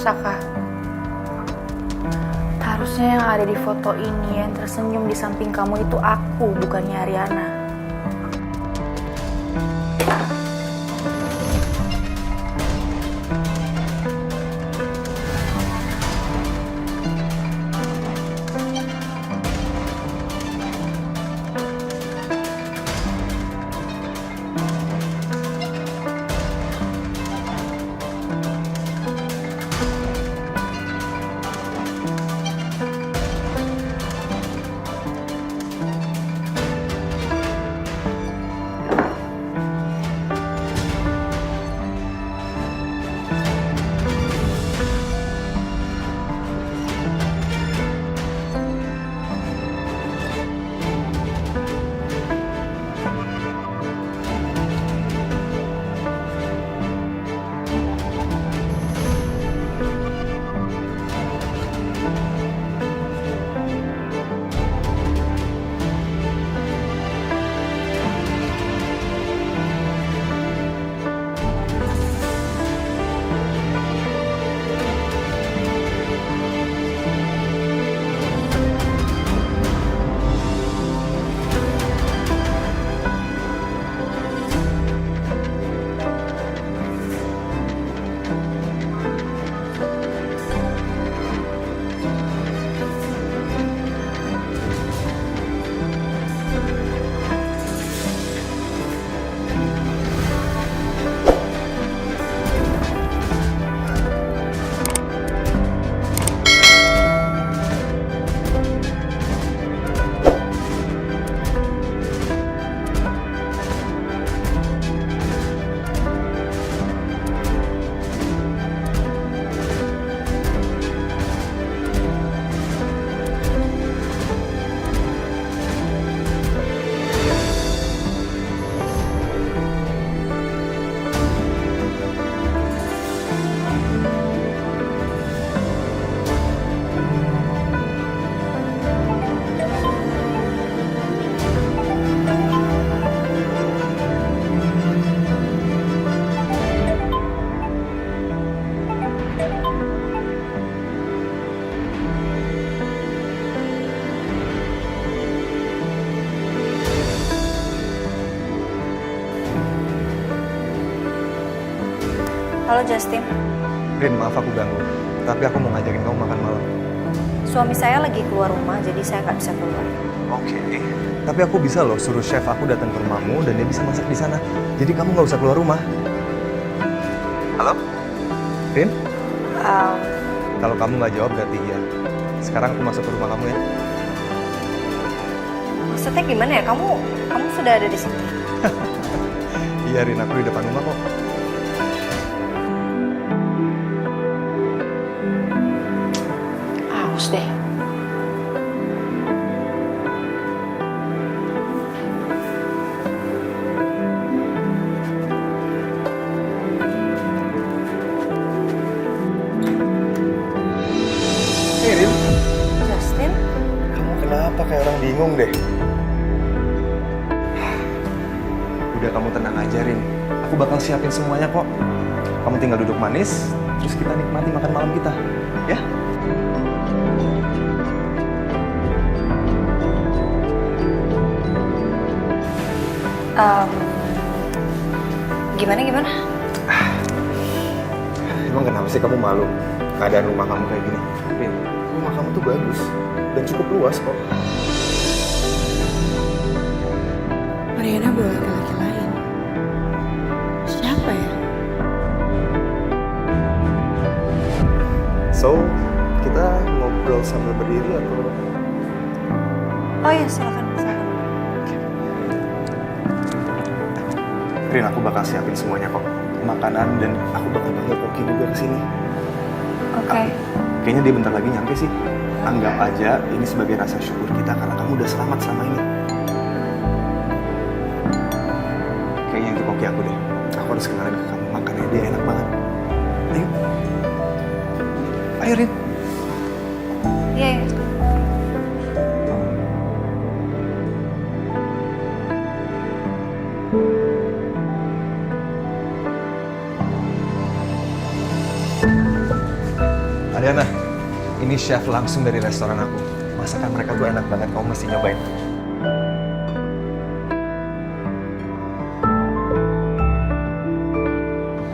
Saka, harusnya yang ada di foto ini yang tersenyum di samping kamu itu aku, bukannya Ariana. Halo Justin. Rin, maaf aku ganggu. Tapi aku mau ngajakin kamu makan malam. Suami saya lagi keluar rumah, jadi saya nggak bisa keluar. Oke. Tapi aku bisa loh suruh chef aku datang ke rumahmu dan dia bisa masak di sana. Jadi kamu nggak usah keluar rumah. Halo? Rin? Kalau kamu nggak jawab berarti iya. Sekarang aku masuk ke rumah kamu ya. Maksudnya gimana ya? Kamu sudah ada di sini? Iya Rin, aku di depan rumah kok. Aus deh. Hey Rin. Justin? Kamu kenapa kayak orang bingung deh? Udah kamu tenang aja Rin. Aku bakal siapin semuanya kok. Kamu tinggal duduk manis, terus kita nikmati makan malam kita. Ya? Gimana? Emang kenapa sih kamu malu? Keadaan rumah kamu kayak gini. Rin, rumah kamu tuh bagus dan cukup luas kok. Mariana bawa laki-laki lain. Siapa ya? So, kita ngobrol sambil berdiri atau... Oh iya, silakan. Rin, aku bakal siapin semuanya kok. Makanan dan aku bakal panggil Koki juga ke sini. Oke. Kayaknya dia bentar lagi nyampe sih. Anggap aja ini sebagai rasa syukur kita karena kamu udah selamat selama ini. Kayaknya itu Koki aku deh. Aku harus kenalin ke kamu, makannya dia enak banget. Ayo. Ayo Rin. Iya. Ini chef langsung dari restoran aku. Masakan mereka tuh enak banget, kamu mesti nyobain.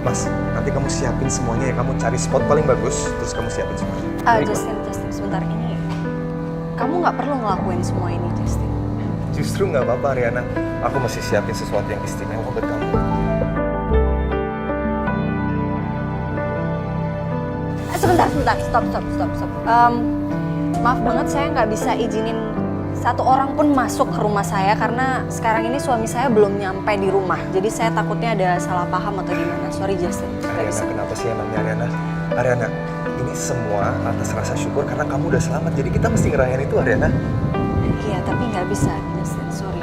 Mas, nanti kamu siapin semuanya ya. Kamu cari spot paling bagus, terus kamu siapin semuanya. Justin, sebentar ini. Kamu nggak perlu ngelakuin semua ini, Justin. Justru nggak apa-apa, Riana. Aku masih siapin sesuatu yang istimewa buat kamu. Sebentar, stop. Maaf banget, saya nggak bisa izinin satu orang pun masuk ke rumah saya karena sekarang ini suami saya belum nyampe di rumah. Jadi saya takutnya ada salah paham atau gimana. Sorry Justin. Ariana, kenapa sih emangnya Ariana? Ariana, ini semua atas rasa syukur karena kamu udah selamat. Jadi kita mesti ngerayain itu, Ariana. Iya, tapi nggak bisa Justin. Sorry.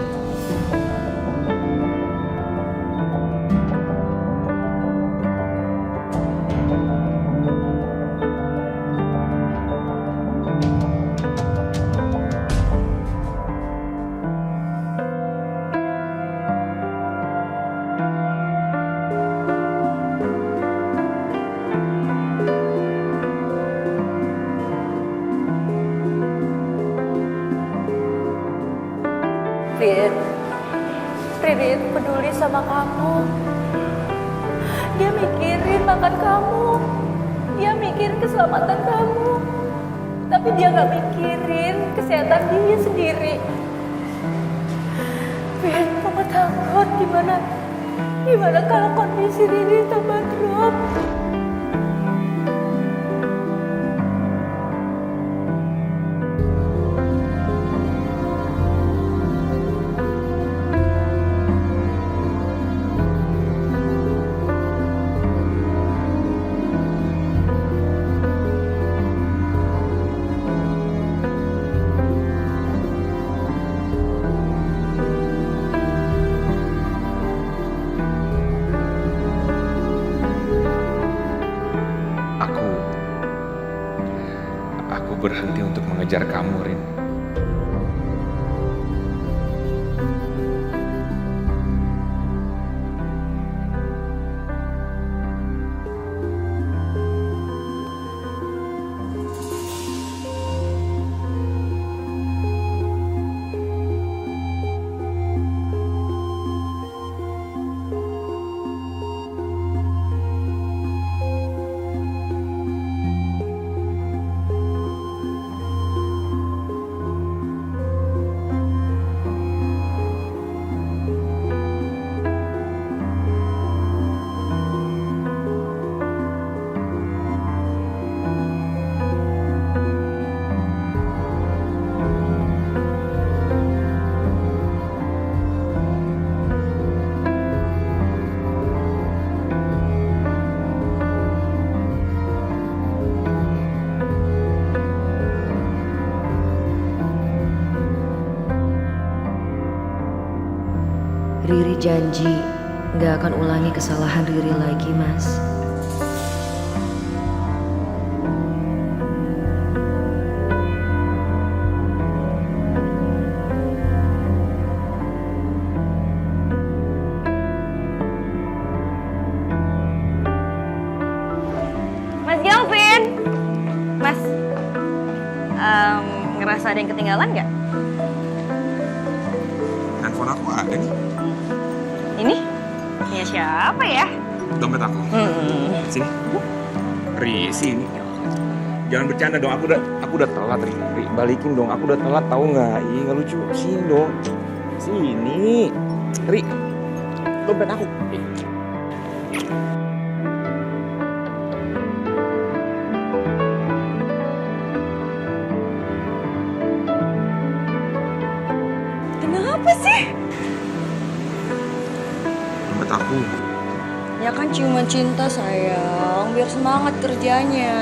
Riri itu peduli sama kamu. Dia mikirin makan kamu. Dia mikirin keselamatan kamu. Tapi dia gak mikirin kesehatan dia sendiri. Rin, mama takut gimana kalau kondisi Riri tambah drop. Aku berhenti untuk mengejar kamu, Rin. Riri janji gak akan ulangi kesalahan Riri lagi, Mas. Mas Galvin! Mas, ngerasa ada yang ketinggalan nggak? Handphone aku ada nih. Ini? Ya siapa ya? Dompet aku. Sini. Ri, sini. Jangan bercanda dong, aku udah telat, Ri. Ri, balikin dong, aku udah telat tahu nggak? Ih, nggak lucu. Sini dong. Sini. Ri, dompet aku. Kenapa sih? Dompet aku. Ya kan ciuman cinta sayang, biar semangat kerjanya.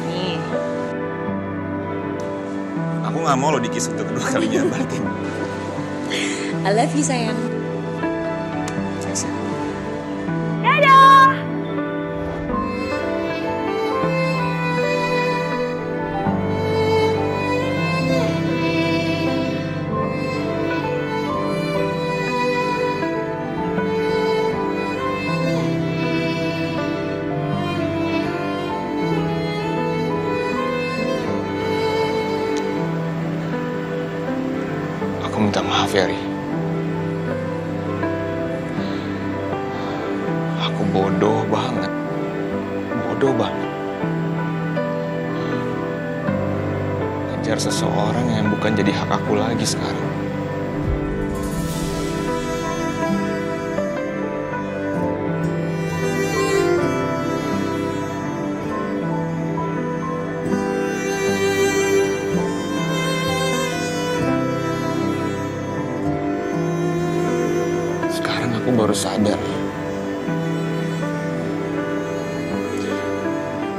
Nih. Aku nggak mau lo dikis untuk kedua kalinya, balikin. I love you sayang. Sini. Dadah! minta maaf ya, Ri. Aku bodoh banget. Bodoh banget. Ngejar seseorang yang bukan jadi hak aku lagi sekarang. Sekarang aku baru sadar.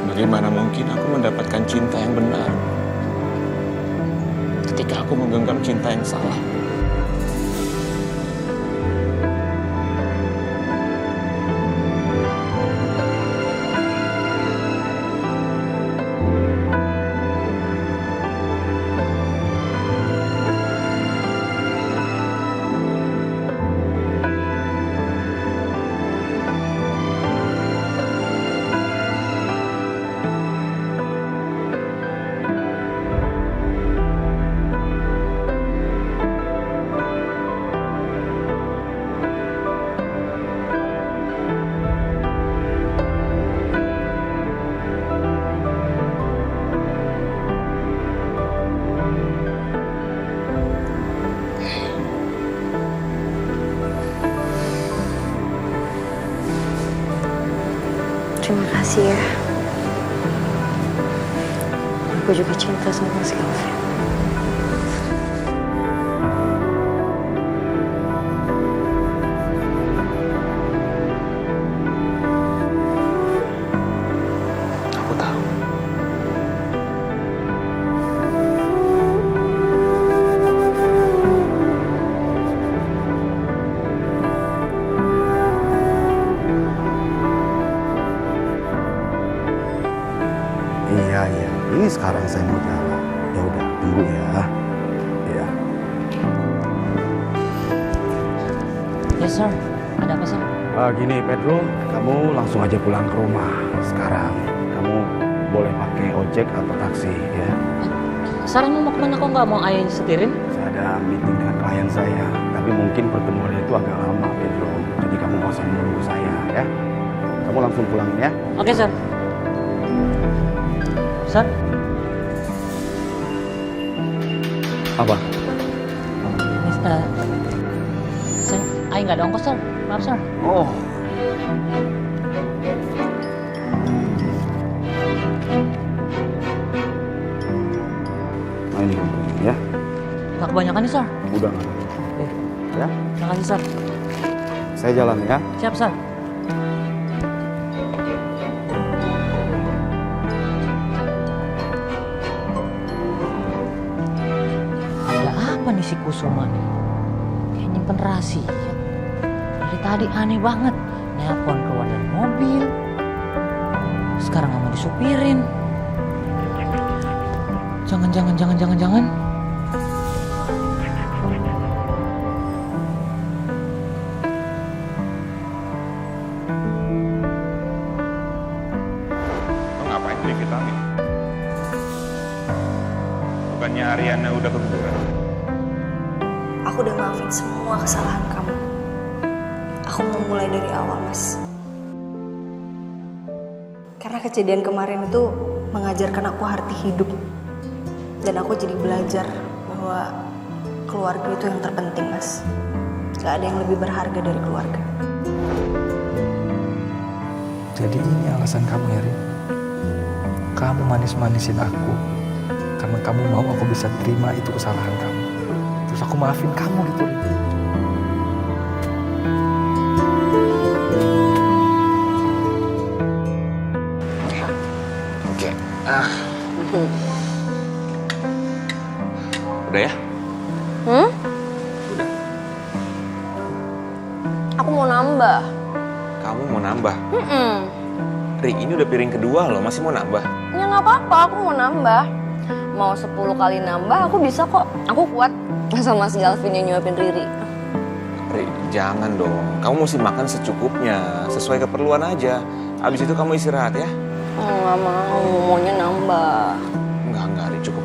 Bagaimana mungkin aku mendapatkan cinta yang benar ketika aku menggenggam cinta yang salah? Terima kasih ya. Aku juga cinta sama Mas Kelvin. Aku tahu. Iya. Ini sekarang saya mau jalan. Ya udah, tunggu ya. Iya. Yes sir, ada apa sir? Gini Pedro, kamu langsung aja pulang ke rumah sekarang. Kamu boleh pakai ojek atau taksi ya. Sekarang mau kemana kok nggak mau ayah setirin? Saya ada meeting dengan klien saya, tapi mungkin pertemuannya itu agak lama Pedro. Jadi kamu nggak usah menunggu saya ya. Kamu langsung pulang ya. Oke sir. Sir, Apa? saya ayah nggak ada ongkos sir. Maaf sir. Oh. Nah ini ya. Nggak kebanyakan nih sir. Udah nggak? Ya. Makasih sir. Saya jalan ya. Siap sir. Ada apa nih si Kusuma nih? Kayak nyimpen rahasia. Dari tadi aneh banget. Nelpon keluar dari mobil. Sekarang nggak mau disupirin. Jangan. Lo ngapain kita nih? Bukannya Ariana udah keguguran? Aku udah maafin semua kesalahan kamu. Aku mau mulai dari awal, Mas. Karena kejadian kemarin itu mengajarkan aku arti hidup. Dan aku jadi belajar bahwa keluarga itu yang terpenting, Mas. Gak ada yang lebih berharga dari keluarga. Jadi ini alasan kamu ya, Rin? Kamu manis-manisin aku karena kamu mau aku bisa terima itu kesalahan kamu. Terus aku maafin kamu gitu, Rin. Oke. Udah ya? Aku mau nambah. Kamu mau nambah? Ri, ini udah piring kedua loh, masih mau nambah? Ya nggak apa-apa, aku mau nambah. Mau 10 kali nambah, aku bisa kok. Aku kuat. Sama Mas Galvin yang nyuapin Riri. Ri, jangan dong. Kamu mesti makan secukupnya, sesuai keperluan aja. Abis itu kamu istirahat ya? Nggak mau, maunya nambah. Enggak, Ri, cukup.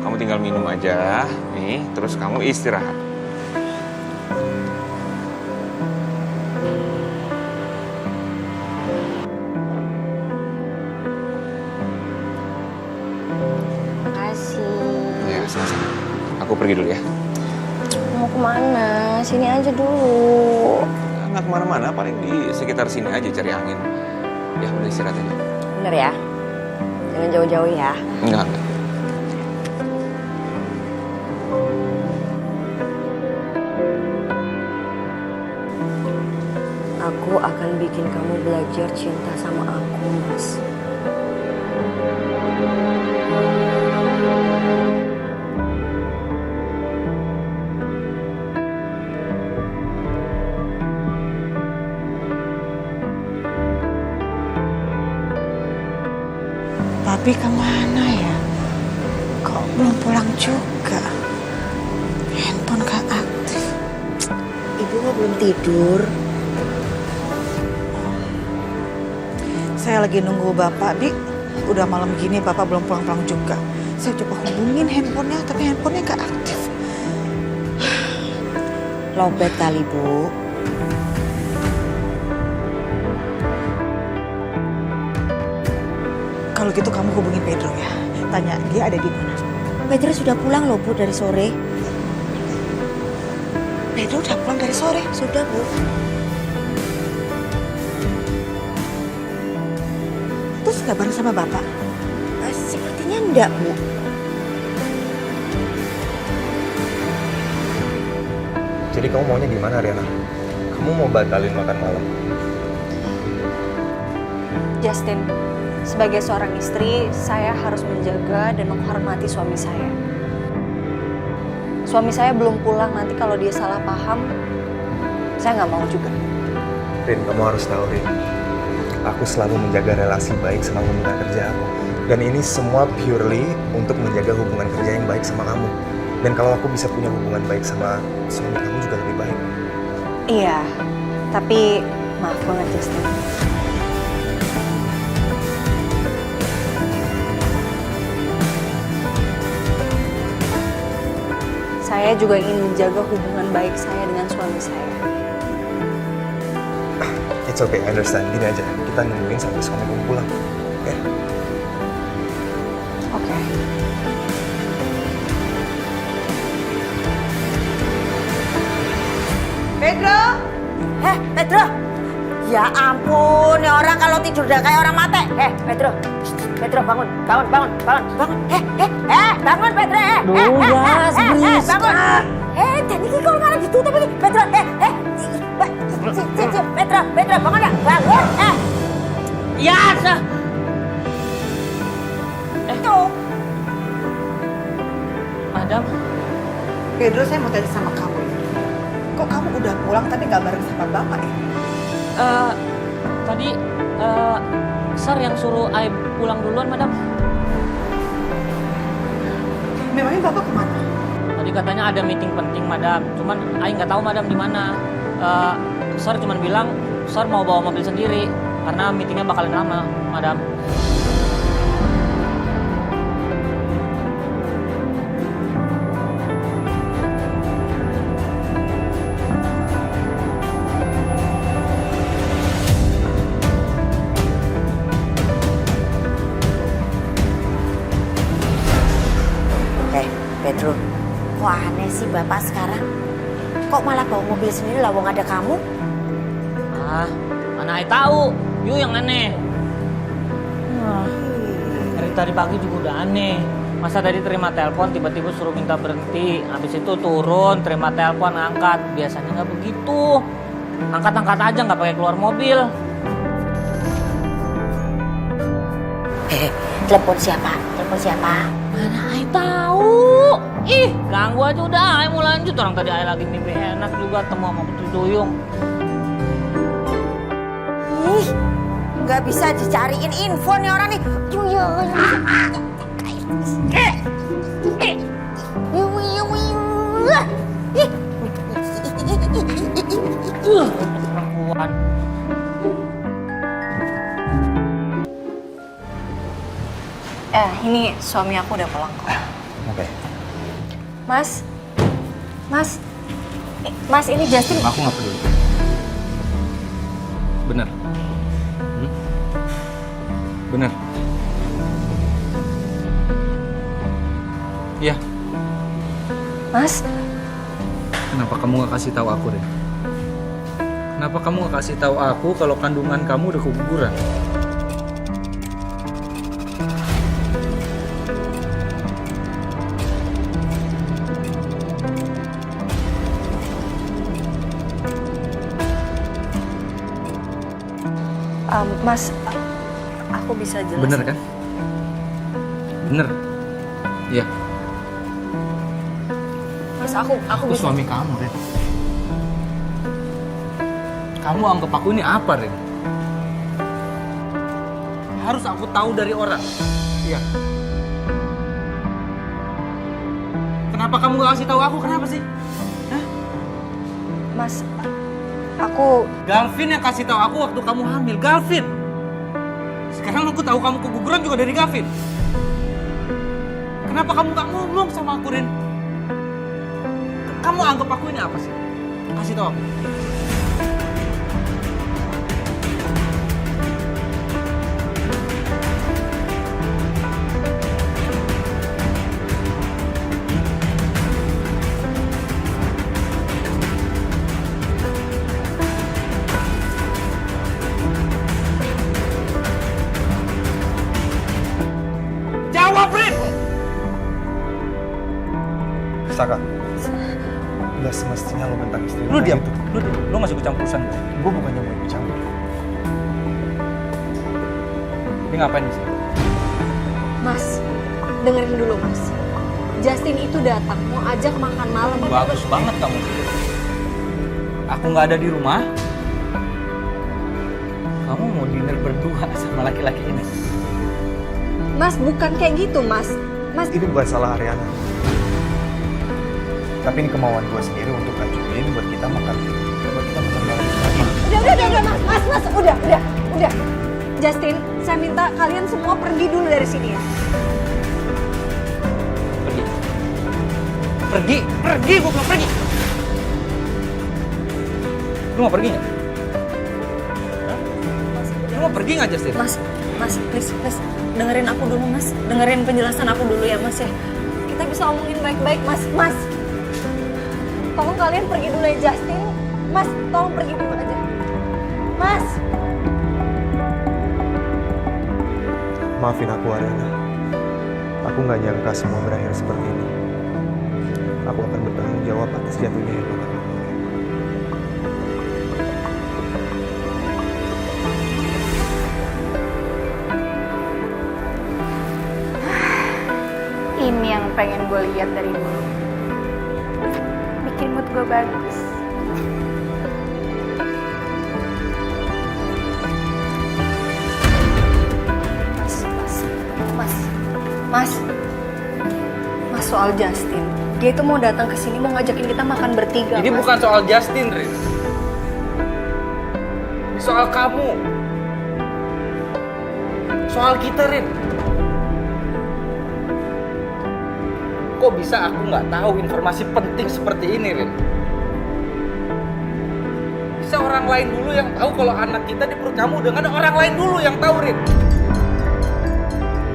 Kamu tinggal minum aja, nih, terus kamu istirahat. sama-sama. Aku pergi dulu ya. Mau kemana? Sini aja dulu. Nggak kemana-mana, paling di sekitar sini aja cari angin. Ya udah istirahat aja. Bener ya? Jangan jauh-jauh ya. Enggak. Aku akan bikin kamu belajar cinta sama aku, Mas. Tapi kemana ya? Kok belum pulang juga? Handphone gak aktif. Ibu kok belum tidur? Saya lagi nunggu Bapak, Bi. Udah malam gini Bapak belum pulang-pulang juga. Saya coba hubungin handphonenya, tapi handphonenya gak aktif. Lobet kali, Bu. Kalau gitu kamu hubungin Pedro ya. Tanya dia ada di mana. Pedro sudah pulang loh, Bu, dari sore. Pedro udah pulang dari sore. Sudah, Bu. Terus gak bareng sama Bapak? Sepertinya enggak, Bu. Jadi kamu maunya gimana, Riana? Kamu mau batalin makan malam? Justin, sebagai seorang istri, saya harus menjaga dan menghormati suami saya. Suami saya belum pulang, nanti kalau dia salah paham, saya nggak mau juga. Rin, kamu harus tahu, Rin. Aku selalu menjaga relasi baik sama hubungan kerja aku. Dan ini semua purely untuk menjaga hubungan kerja yang baik sama kamu. Dan kalau aku bisa punya hubungan baik sama suami kamu juga lebih baik. Iya, tapi maaf banget Justin. Saya juga ingin menjaga hubungan baik saya dengan suami saya. It's okay, I understand. Gini aja, kita nungguin sampai suami kamu pulang. Oke? Oke. Pedro! Pedro! Ya ampun, nih orang kalau tidur udah kayak orang mati. Pedro! Pedro, bangun, bangun, bangun, bangun, bangun. Bangun, Pedro, bangun. Dan ini kok malah ditutup ini. Pedro, Pedro, bangun ya, bangun. Ya, tuh. Madam, Pedro, saya mau tanya sama kamu. Kok kamu udah pulang tapi gak bareng sama Bapak ya? tadi Sar yang suruh Ai pulang duluan, Madam. Memangnya Bapak kemana? Tadi katanya ada meeting penting, Madam. Cuman Ai nggak tahu Madam di mana. Sar cuman bilang Sar mau bawa mobil sendiri karena meetingnya bakalan lama, Madam. Pedro, kok aneh sih Bapak sekarang? Kok malah bawa mobil sendiri lah, wong ada kamu? Mana Ai tahu? You yang aneh. Dari tadi pagi juga udah aneh. Masa tadi terima telepon tiba-tiba suruh minta berhenti, habis itu turun terima telepon angkat. Biasanya nggak begitu. Angkat-angkat aja nggak pakai keluar mobil. Telepon siapa? Telepon siapa? Mana Ai tahu? Ih, ganggu aja udah. Ai mau lanjut. Orang tadi Ai lagi mimpi enak juga temu sama Putri Duyung. Ih, nggak bisa dicariin info nih orang nih. Perempuan. Ini suami aku udah pulang kok. Oke. Mas, ini Justin. Aku nggak peduli. Bener. Bener. Iya. Mas, Kenapa kamu gak kasih tahu aku, Rin? Kenapa kamu gak kasih tahu aku kalau kandungan kamu udah keguguran? Mas, aku bisa jelasin. Bener kan? Bener. Iya. Mas, aku Aku bisa. suami kamu, Rin. Kamu anggap aku ini apa, Rin? Harus aku tahu dari orang. Iya. Kenapa kamu gak kasih tahu aku? Kenapa sih? Mas, aku Galvin yang kasih tahu aku waktu kamu hamil. Galvin. Sekarang aku tahu kamu keguguran juga dari Galvin. Kenapa kamu gak ngomong sama aku, Rin? Kamu anggap aku ini apa sih? Kasih tahu aku. Jawab, Rin! Saka, udah semestinya lo mentang istri Lu diam, gitu. lu masih ikut campur urusan gue. Gue bukannya mau ikut campur. Ini ngapain di sini? Mas, dengerin dulu Mas. Justin itu datang mau ajak makan malam. Bagus banget kamu. Aku nggak ada di rumah. Kamu mau dinner berdua sama laki-laki ini? Mas, bukan kayak gitu Mas. Mas, Ini bukan salah Ariana. Tapi ini kemauan gue sendiri untuk ngajuin buat kita makan malam lagi. udah Mas, udah. Justin, saya minta kalian semua pergi dulu dari sini ya. Pergi, gue bilang pergi. Lu mau pergi nggak? Lu mau pergi nggak, Justin? Mas, please, dengerin aku dulu Mas. Dengerin penjelasan aku dulu ya Mas ya. Kita bisa omongin baik-baik Mas. Tolong kalian pergi dulu ya Justin. Mas, tolong pergi dulu aja. Mas. Maafin aku Ariana. Aku nggak nyangka semua berakhir seperti ini. Aku akan bertanggung jawab atas jatuhnya hidup aku. Ini yang pengen gue lihat dari dulu. Bikin mood gue bagus. Mas, soal Justin. Dia itu mau datang ke sini mau ngajakin kita makan bertiga. Ini Mas. bukan soal Justin, Riz. Ini soal kamu. Soal kita, Rin. Kok bisa aku nggak tahu informasi penting seperti ini, Rin? Bisa orang lain dulu yang tahu kalau anak kita di perut kamu dengan orang lain dulu yang tahu, Rin.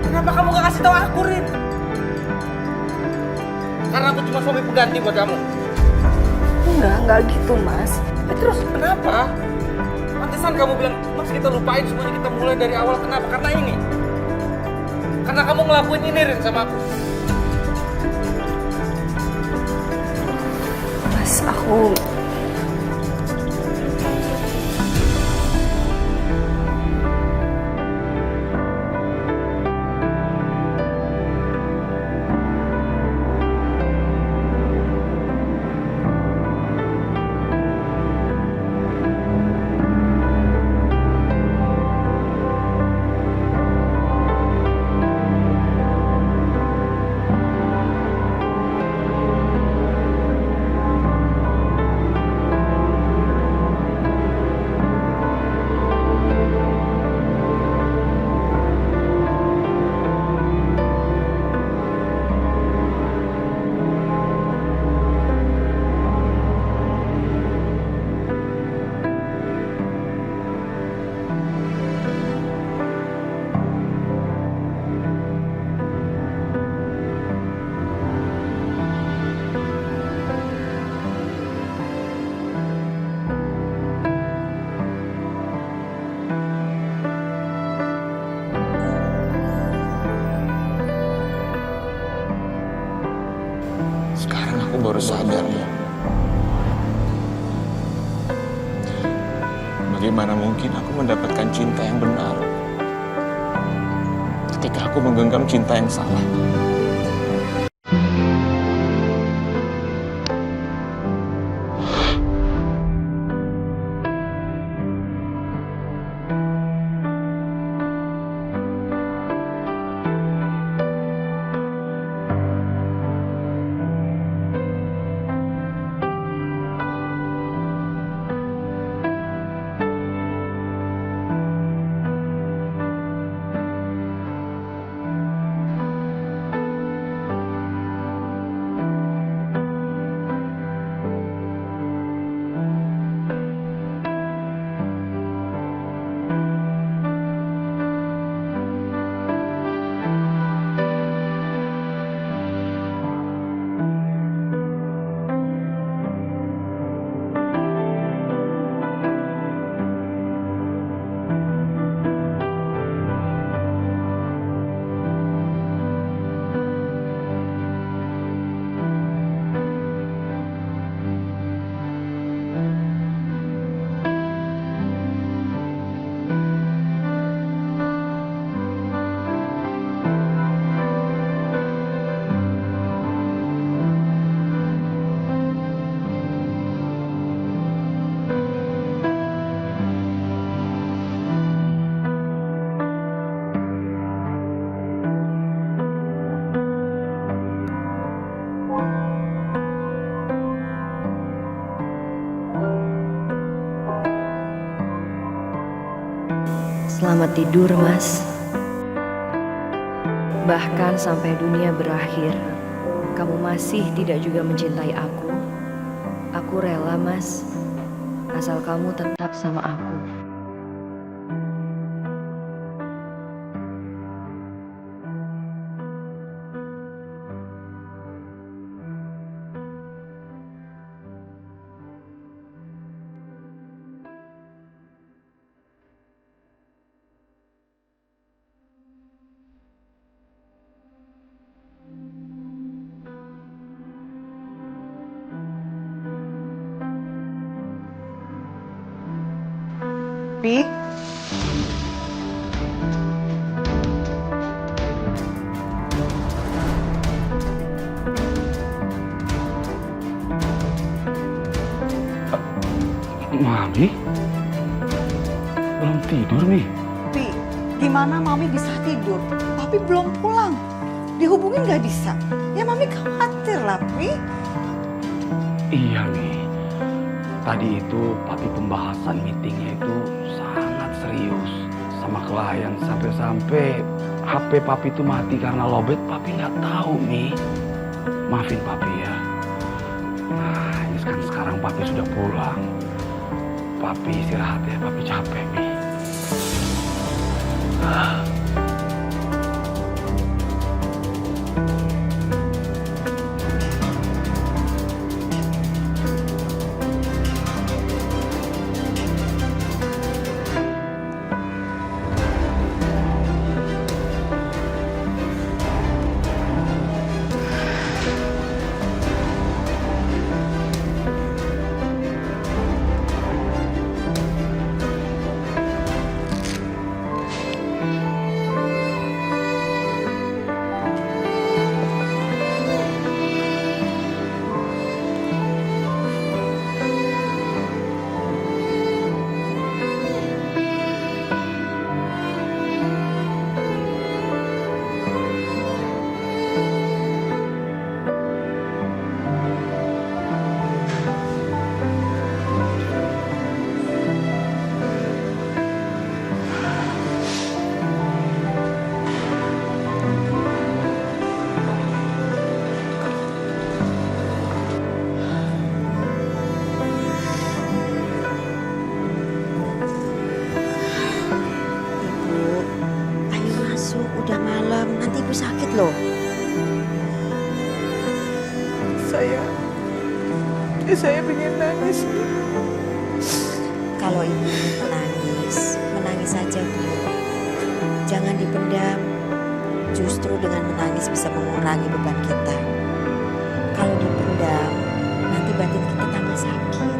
Kenapa kamu nggak kasih tahu aku, Rin? Karena aku cuma suami pengganti buat kamu. Enggak gitu Mas. Terus kenapa? Pantesan kamu bilang, Mas kita lupain semuanya, kita mulai dari awal. Kenapa? Karena ini. Karena kamu ngelakuin ini, Rin, sama aku. Mas, aku Aku baru sadar, Bu. Bagaimana mungkin aku mendapatkan cinta yang benar ketika aku menggenggam cinta yang salah? Selamat tidur, Mas. Bahkan sampai dunia berakhir, kamu masih tidak juga mencintai aku. Aku rela, Mas, asal kamu tetap sama aku. Pi, Mami? Belum tidur nih? Pi, gimana Mami bisa tidur? Papi belum pulang. Dihubungin nggak bisa. Ya Mami khawatir lah, Pi. Iya nih. Tadi itu Papi pembahasan meetingnya itu sangat serius sama klien sampai-sampai HP Papi itu mati karena lowbat. Papi nggak tahu nih. Maafin Papi ya. Nah, ini kan sekarang Papi sudah pulang. Papi istirahat ya, Papi capek nih. loh. Saya pengen nangis. Kalau ibu menangis, menangis saja Bu. Jangan dipendam. Justru dengan menangis bisa mengurangi beban kita. Kalau dipendam, rumah sakit.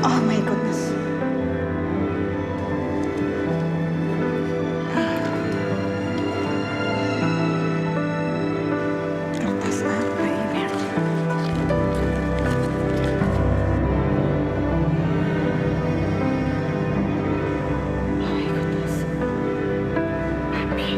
Oh my goodness. Kertas apa ini? Oh my goodness. Papi.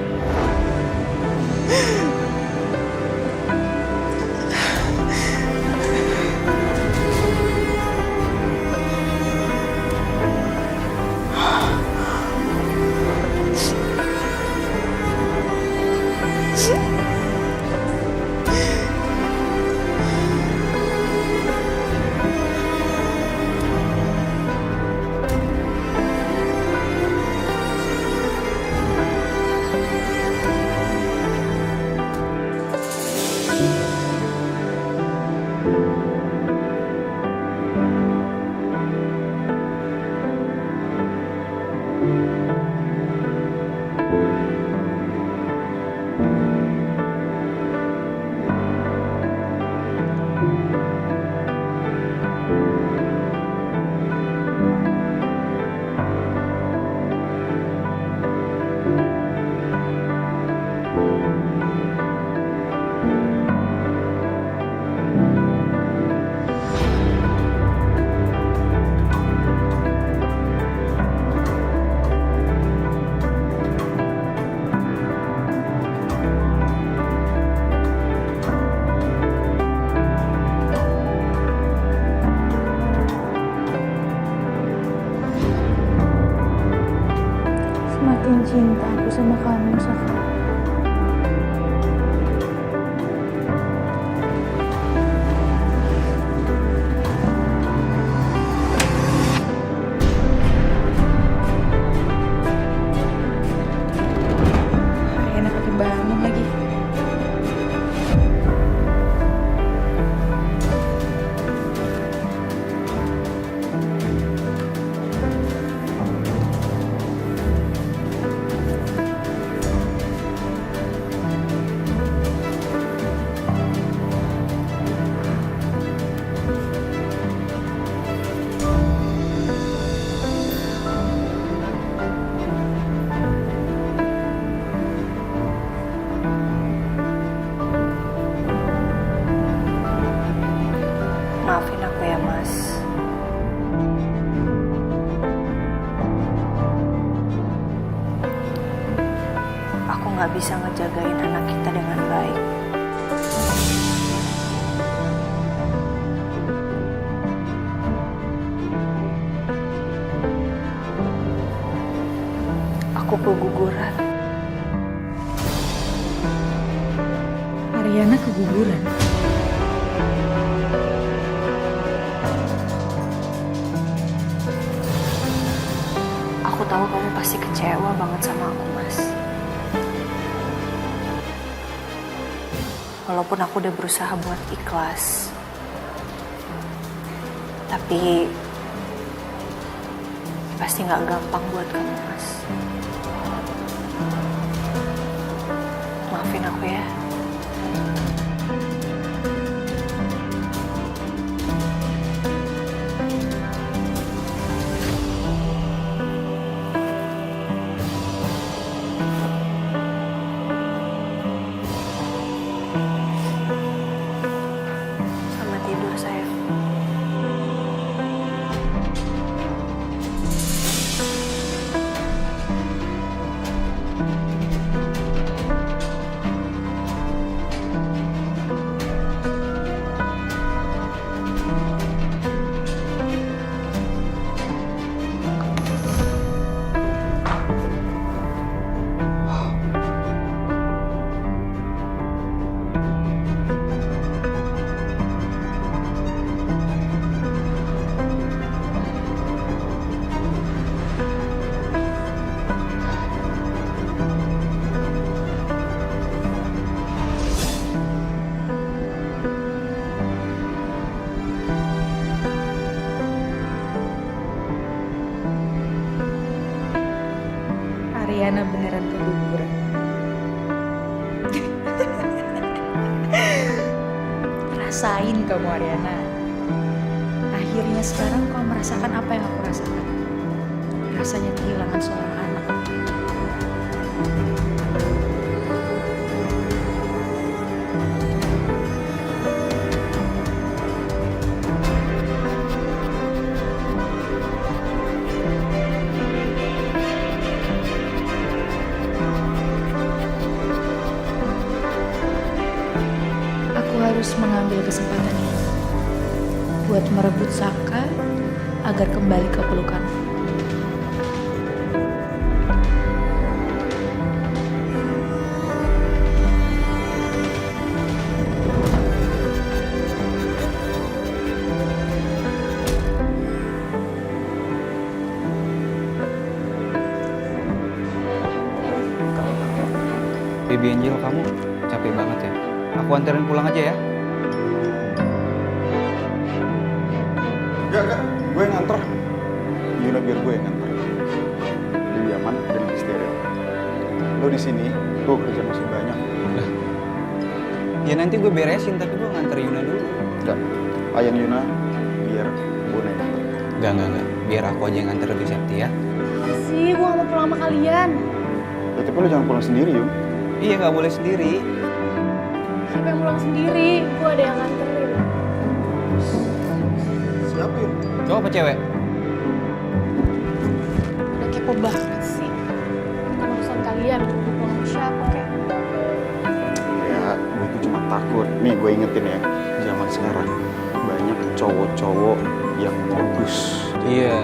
Semakin cinta aku sama kamu, Safa. Ariana pakai bangun lagi. Maafin aku ya, Mas. Aku nggak bisa ngejagain anak kita dengan baik. Aku keguguran. Ariana keguguran. Aku tahu kamu pasti kecewa banget sama aku, Mas. Walaupun aku udah berusaha buat ikhlas. Tapi pasti nggak gampang buat kamu, Mas. Maafin aku ya. Selamat tidur, sayang. Rasain kamu Ariana. Akhirnya sekarang kau merasakan apa yang aku rasakan. Rasanya kehilangan seorang anak. Aku harus mengambil kesempatan ini buat merebut Saka agar kembali ke pelukan. Baby Angel, kamu capek banget ya? Aku anterin pulang aja ya. Enggak, gue yang nganter. Yuna biar gue yang nganter. Lebih aman dan lebih steril. Lo di sini, gue kerja masih banyak. Ya nanti gue beresin, tapi gue nganter Yuna dulu. Enggak, ayang Yuna biar gue yang nganter. Enggak. Biar aku aja yang nganter lebih safety ya. Sih, gue gak mau pulang sama kalian. Ya, tapi lo jangan pulang sendiri, Yun. Iya, nggak boleh sendiri. Siapa yang pulang sendiri? Gue ada yang nganterin. Siapa, Yun? Cowok apa cewek? Udah kepo banget sih. Bukan urusan kalian, gue pulang sama siapa kayak. Ya, gue itu cuma takut. Nih, gue ingetin ya. Zaman sekarang, banyak cowok-cowok yang modus. Iya,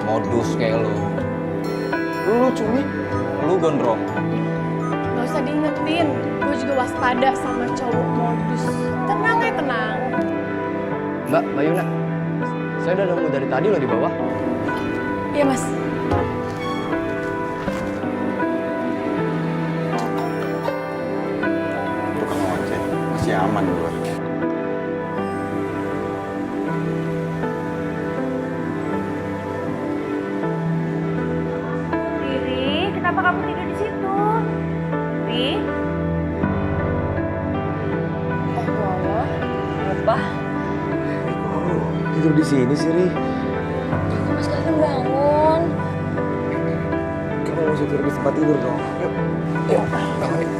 modus kayak lo. Lo cumi? Lu gondrong. Gak usah diingetin, gue juga waspada sama cowok modus. Tenang ya, tenang. Mbak Yuna, saya udah nunggu dari tadi lo di bawah. Iya, Mas. Tukang ojek, masih aman gue. Riri, kenapa kamu tidur di situ? Riri? Apa? Tidur di sini sih, Ri. Mas Gavin bangun. Kamu mau tidur di tempat tidur dong. Yuk. Bangun yuk.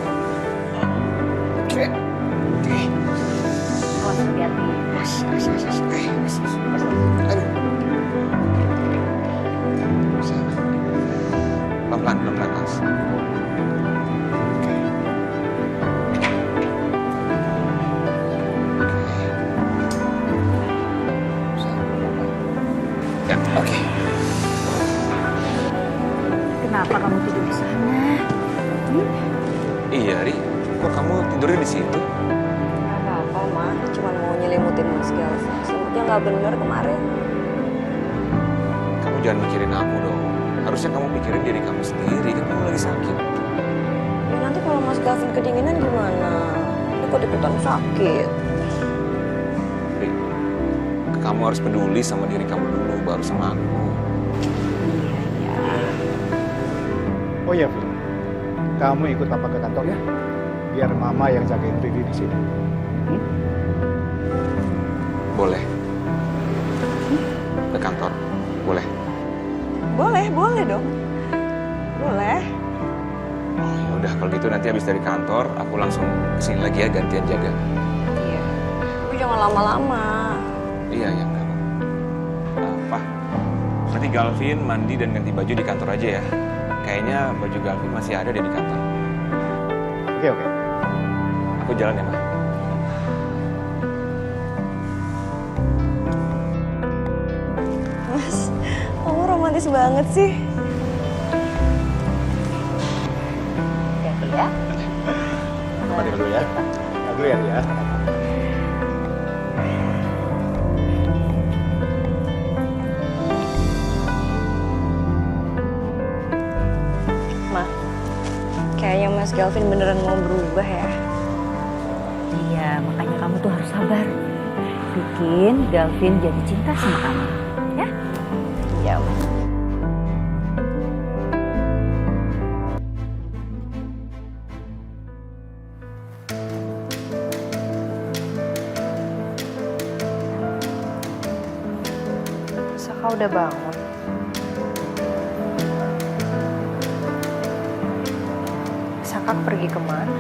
Oke. Awas hati-hati. Aduh. Pelan-pelan, Mas. Ya, oke. Kenapa kamu tidur di sana? Iya, Ri. Kok kamu tidurnya di situ? Gak apa-apa, Ma. Cuma mau nyelimutin Mas Gavin. Selimutnya gak bener kemarin. Kamu jangan mikirin aku dong. Harusnya kamu pikirin diri kamu sendiri. Kan kamu lagi sakit. Ya nanti kalau Mas Gavin kedinginan gimana? Ikut ikutan sakit. Ri, kamu harus peduli sama diri kamu dulu, baru sama aku. Oh iya, Vin. Kamu ikut Papa ke kantor ya? Biar Mama yang jagain Riri di sini. Boleh. Ke kantor. Boleh. Boleh dong. Boleh. Oh, ya udah kalau gitu nanti habis dari kantor aku langsung kesini lagi ya gantian jaga. Iya. Tapi jangan lama-lama. Iya ya enggak. Apa? Nanti Galvin mandi dan ganti baju di kantor aja ya. Kayaknya baju Galvin masih ada deh di kantor. Oke. Aku jalan ya, Ma. Mas, kamu romantis banget sih. Hati-hati ya. Mandi dulu ya. Dulu ya. Ma, kayaknya Mas Gavin beneran mau berubah ya. Iya, makanya kamu tuh harus sabar. Bikin Galvin jadi cinta sama kamu. Ya? Iya, Ma. Kakak udah bangun. Saka pergi kemana?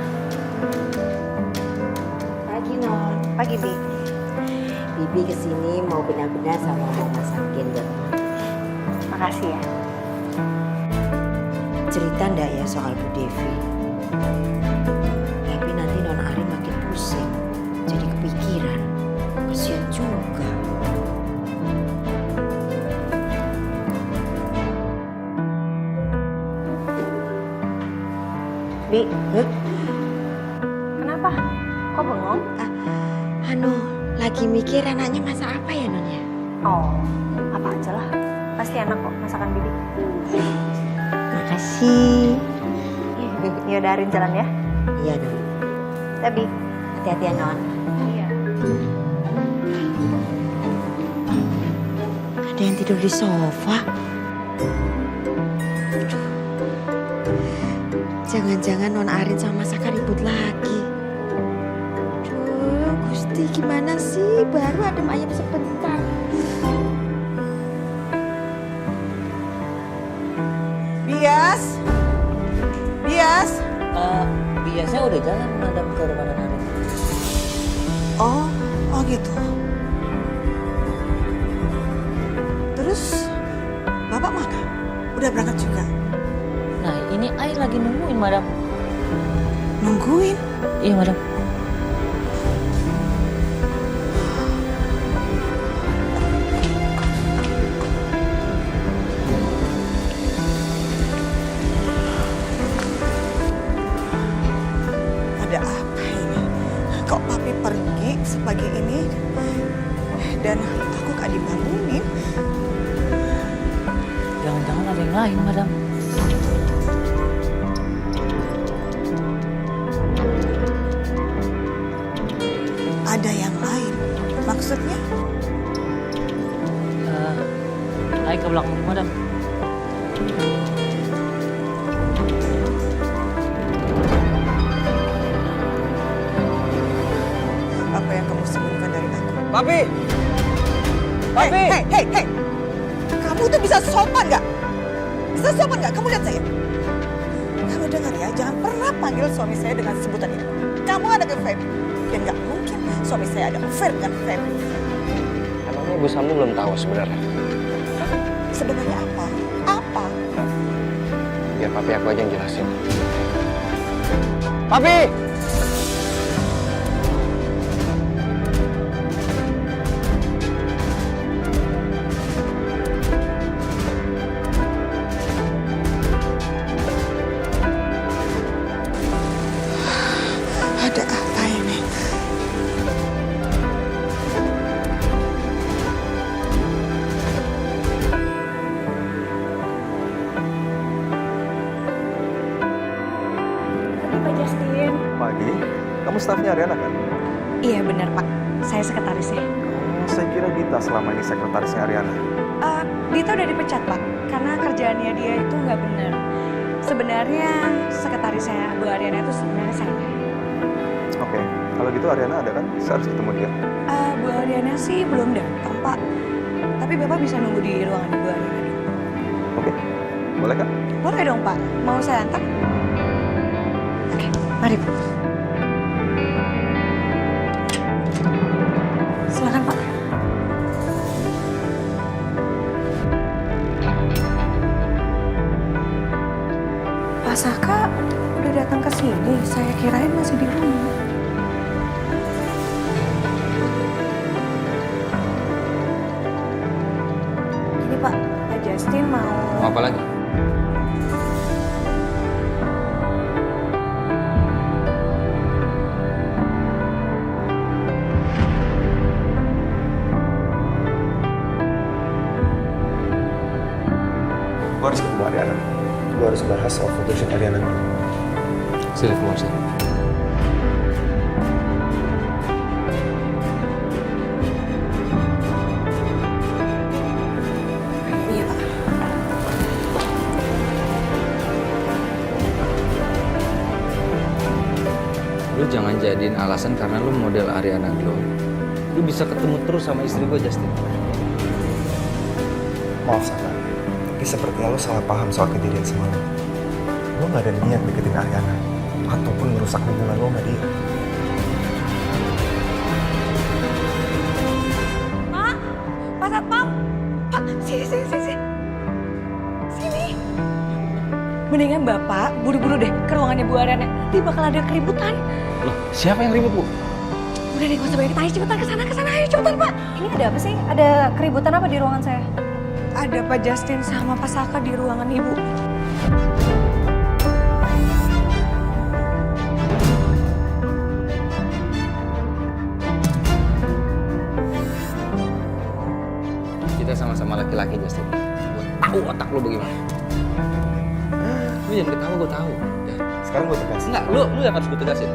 Pagi Non. Pagi, Bi. Bibi kesini mau benar-benar sama mau masakin buat Non. Makasih ya. Cerita ndak ya soal Bu Devi? Tapi nanti Non Ari makin pusing. Jadi kepikiran. Kasian juga. Bi, kenapa? Kok bengong? Anu, lagi mikir anaknya masak apa ya Non ya? Oh, apa aja lah. Pasti enak kok masakan Bibi. Makasih. Yaudah, Arin jalan ya. Iya Non. Tapi Hati-hati ya Non. iya. Ada yang tidur di sofa. Jangan-jangan Non Arin sama Saka ribut lagi. Aduh, Gusti gimana sih? Baru adem ayam sebentar. Bias. Bias. Biasanya udah jalan madam ke rumah Non Arin. Oh gitu. Terus Bapak mana? Udah berangkat juga? Nah ini Ai lagi nungguin madam. Nungguin? Iya madam. Ada apa ini? Kok papi pergi sepagi ini? Dan aku gak dibangunin. Jangan-jangan ada yang lain madam. Ada yang lain? Maksudnya? Ai ke belakang rumah madam. Apa yang kamu sembunyikan dari aku? Papi! Hei! Kamu tuh bisa sopan nggak? Bisa sopan nggak? Kamu lihat saya. Kamu dengar ya, jangan pernah panggil suami saya dengan sebutan itu. Kamu anaknya Feby. Dan nggak mungkin suami saya ada affair dengan Feby. Emangnya ibu Samu belum tahu sebenarnya? Sebenarnya apa? Apa? Biar papi aku aja yang jelasin. Papi! Ada apa ini? Pak Justin. Pagi, kamu stafnya Ariana kan? Iya benar Pak, saya sekretarisnya. Saya kira Dita selama ini sekretarisnya Ariana. Dita udah dipecat Pak, karena kerjaannya dia itu nggak benar. Sebenarnya sekretarisnya Bu Ariana itu sebenarnya saya. Oke, kalau gitu Ariana ada kan? Saya harus ketemu dia. Bu Ariana sih belum datang Pak, tapi Bapak bisa nunggu di ruangan Bu Ariana. Oke, boleh kan? Boleh dong Pak, mau saya antar? Oke, mari Bu. Silakan Pak. Pak Saka udah datang ke sini, saya kirain masih di rumah. Ini Pak Justin mau... Mau apa lagi? Gue harus ketemu Ariana. Gue harus bahas soal photoshoot Ariana dulu. Sini keluar sini. Iya Pak. Lu jangan jadiin alasan karena lu model Ariana Glow. Lu bisa ketemu terus sama istri gue, Justin. Maaf Sana, tapi sepertinya lo salah paham soal kejadian semalam. Lo gak ada niat deketin Ariana ataupun merusak hubungan lo sama dia. Pak Satpam! Pak, sini. Sini. Mendingan Bapak buru-buru deh ke ruangannya Bu Ariana. Nanti bakal ada keributan. Loh, siapa yang ribut, Bu? Udah deh, gak usah banyak tanya. Cepetan kesana. Ayo cepetan, Pak. Ini ada apa sih? Ada keributan apa di ruangan saya? Ada Pak Justin sama Pak Saka di ruangan Ibu. Kita sama-sama laki-laki, Justin. Gue tahu otak lo bagaimana. Lu jangan ketawa, gue tahu. Ya. Sekarang gue tegasin. Enggak, lu yang harus gue tegasin.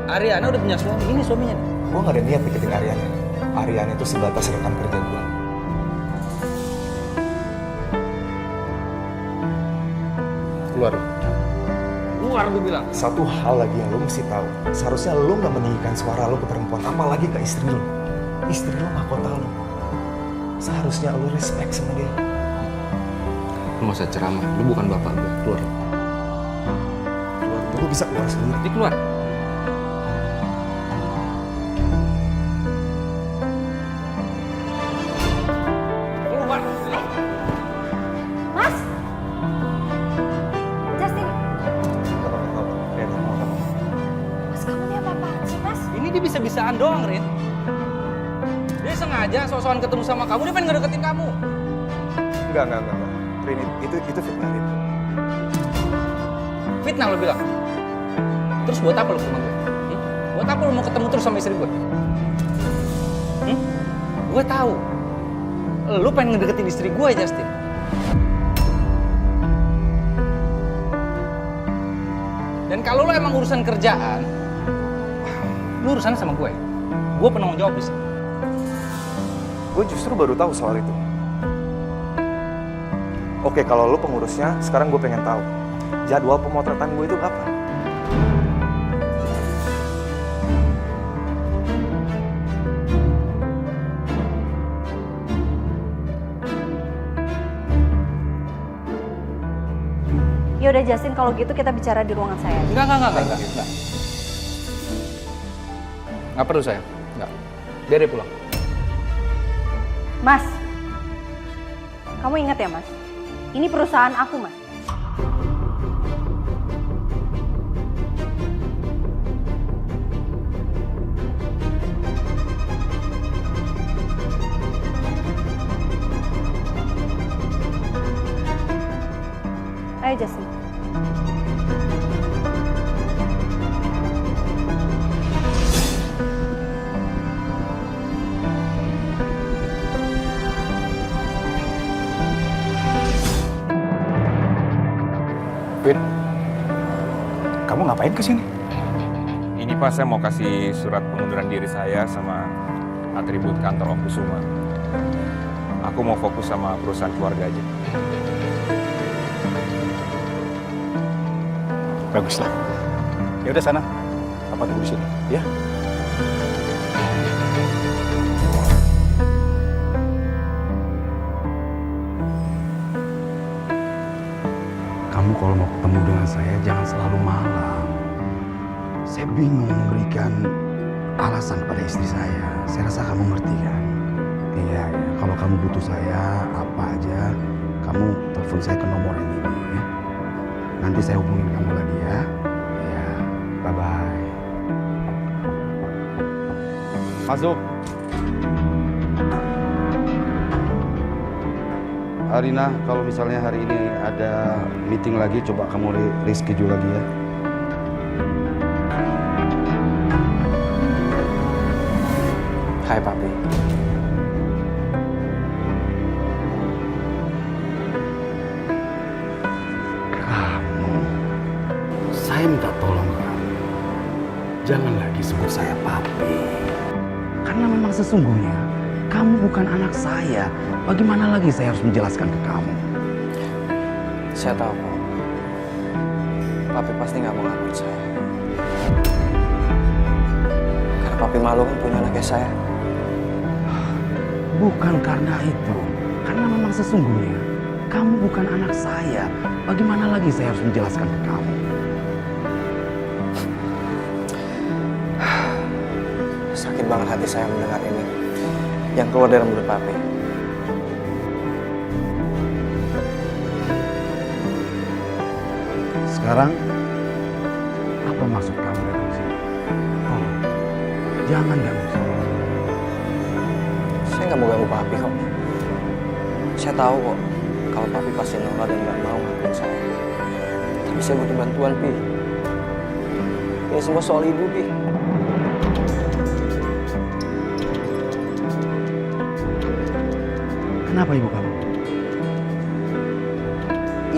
Ariana udah punya suami, ini suaminya nih. Gue gak ada niat deketin Ariana. Ariana itu sebatas rekan kerja gue. Keluar gue bilang. Satu hal lagi yang lo mesti tahu. Seharusnya lo gak meninggikan suara lo ke perempuan, apalagi ke istri lo. Istri lo mahkota lo. Seharusnya lo respect sama dia. Lu gak usah ceramah, lu bukan bapak gue. Keluar. Gue bisa keluar sendiri. Di keluar. Mas! Justin! Mas, kamu ini apa-apaan sih, Mas? Ini dia bisa-bisaan doang, Rin. Dia sengaja sok-sokan ketemu sama kamu, dia pengen ngedeketin kamu. Enggak. Rin, itu fitnah, Rin. Fitnah lo bilang. Terus buat apa lo ke rumah gue? Buat apa lo mau ketemu terus sama istri gue? Gue tahu. Lo pengen ngedeketin istri gue, Justin. Dan kalau lo emang urusan kerjaan, lo urusan sama gue. Gue penanggung jawab di sini. Gue justru baru tahu soal itu. Oke, kalau lo pengurusnya, sekarang gue pengen tahu. Jadwal pemotretan gue itu kapan? Ya udah Justin, kalau gitu kita bicara di ruangan saya. Enggak. Nggak perlu sayang. Enggak. Biar dia pulang. Mas, kamu ingat ya Mas? Ini perusahaan aku, Mas. Ayo Justin. Win, kamu ngapain kesini? Ini Pak, saya mau kasih surat pengunduran diri saya sama atribut kantor Om Kusuma. Aku mau fokus sama perusahaan keluarga aja. Baguslah. Ya udah sana. Papa tunggu di sini, ya. Kamu kalau mau ketemu dengan saya jangan selalu malam. Saya bingung memberikan alasan pada istri saya. Saya rasa kamu ngerti kan? Iya. Kalau kamu butuh saya apa aja, kamu telepon saya ke nomor ini ya. Nanti saya hubungin kamu lagi ya. Ya, bye-bye. Masuk. Arina, kalau misalnya hari ini ada meeting lagi, coba kamu reschedule lagi ya. Hai Papi. Kamu, saya minta tolong kamu. Jangan lagi sebut saya Papi. Karena memang sesungguhnya kamu bukan anak saya. Bagaimana lagi saya harus menjelaskan ke kamu? Saya tahu kok. Papi pasti nggak mau ngakui saya. Karena Papi malu kan punya anak kayak saya. Bukan karena itu. Karena memang sesungguhnya kamu bukan anak saya. Bagaimana lagi saya harus menjelaskan ke kamu? Sakit banget hati saya mendengar ini. Yang keluar dari mulut papi. Sekarang, apa maksud kamu datang ke sini? Oh, jangan ganggu saya. Saya nggak mau ganggu papi kok. Saya tahu kok kalau papi pasti nolak dan nggak mau ngakuin saya. Tapi saya butuh bantuan, Pi. Ini semua soal ibu, Pi. Kenapa ibu kamu?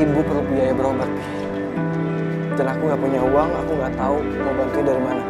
Ibu perlu biaya berobat, Pi. Dan aku nggak punya uang, aku nggak tahu mau bantu dari mana.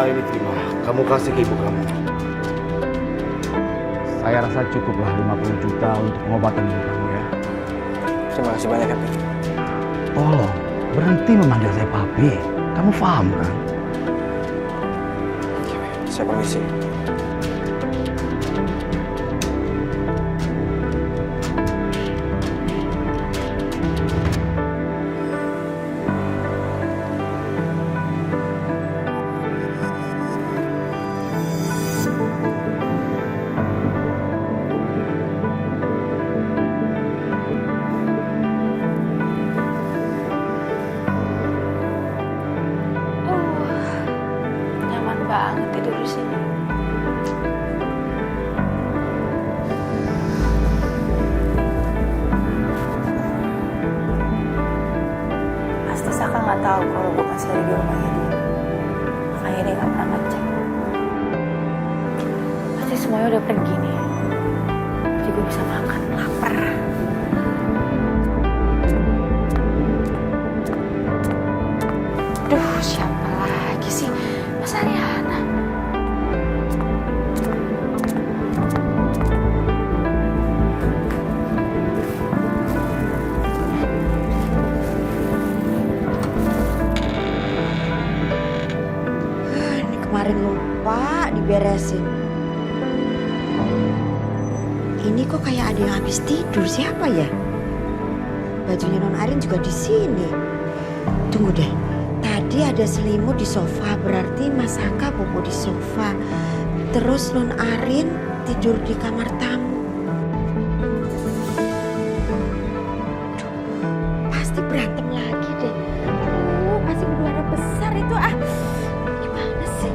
Ini terima. Kamu kasih ke ibu kamu. Saya rasa cukuplah 50 juta untuk pengobatan ibu kamu ya. Terima kasih banyak ya, Pi. Tolong, berhenti memanggil saya papi. Kamu paham kan? Oke, Pi. Saya permisi. Nyaman banget tidur di sini. Pasti Saka nggak tahu kalau gue masih ada di rumahnya dia. Makanya dia nggak pernah ngecek. Pasti semuanya udah pergi nih. Jadi gue bisa makan, lapar. Duh, siapa lagi sih? Mas Ariana. Ini kemarin lupa diberesin. Ini kok kayak ada yang habis tidur, siapa ya? Bajunya Non Arin juga di sini. Tunggu deh. Tadi ada selimut di sofa, berarti Mas Saka bobo di sofa. Terus Non Arin tidur di kamar tamu. Duh, pasti berantem lagi deh. Pasti berduaan besar itu ah. Gimana sih?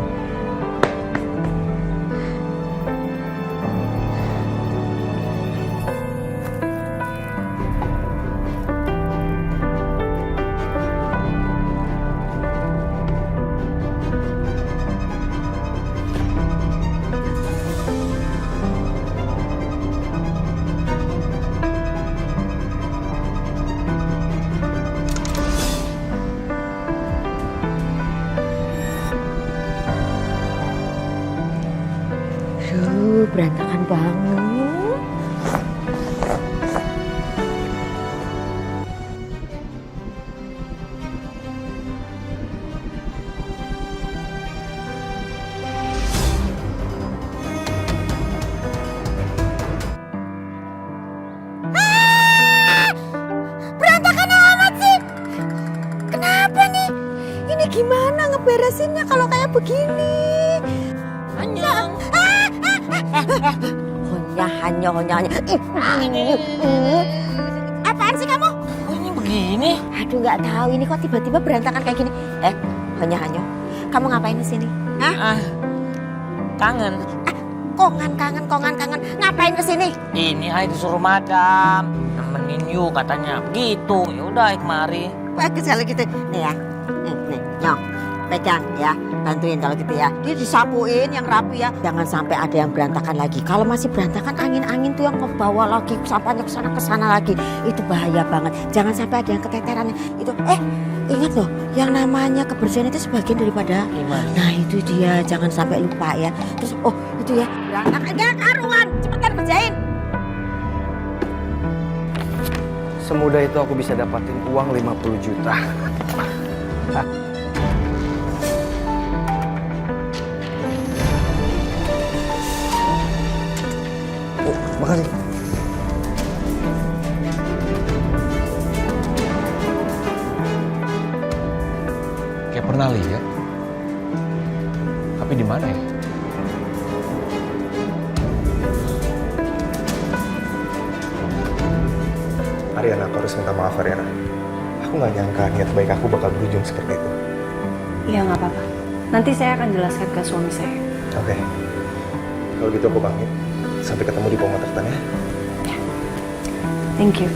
Duh, berantakan banget. Berantakan amat sih. Kenapa nih? Ini gimana ngeberesinnya kalau kayak begini? Hanya. Apaan sih kamu? Kok ini begini? Aduh, nggak tahu ini kok tiba-tiba berantakan kayak gini. Hanya. Kamu ngapain di sini? Hah? Kangen. Kongan. Ngapain ke sini? Ini Ai disuruh madam nemenin you katanya. Gitu. Ya udah Ai kemari. Bagus kalau gitu. Nih ya. Nih, Nyong. Pegang ya. bantuin kalau gitu ya. Dia disapuin yang rapi ya. Jangan sampai ada yang berantakan lagi. Kalau masih berantakan angin-angin tuh yang bawa lagi sampahnya ke sana lagi. Itu bahaya banget. Jangan sampai ada yang keteteran. Itu ingat loh, yang namanya kebersihan itu sebagian daripada iman. Nah itu dia, jangan sampai lupa ya. Terus itu ya, berantakan gak karuan. Cepetan kerjain. Semudah itu aku bisa dapatin uang 50 juta. Oh, makasih. Kayak pernah lihat. Tapi di mana ya? Ariana, aku harus minta maaf Ariana. Aku nggak nyangka niat baik aku bakal berujung seperti itu. Ya nggak apa-apa. Nanti saya akan jelaskan ke suami saya. Oke. Kalau gitu aku pamit. Sampai ketemu di pemotretan ya. Thank you.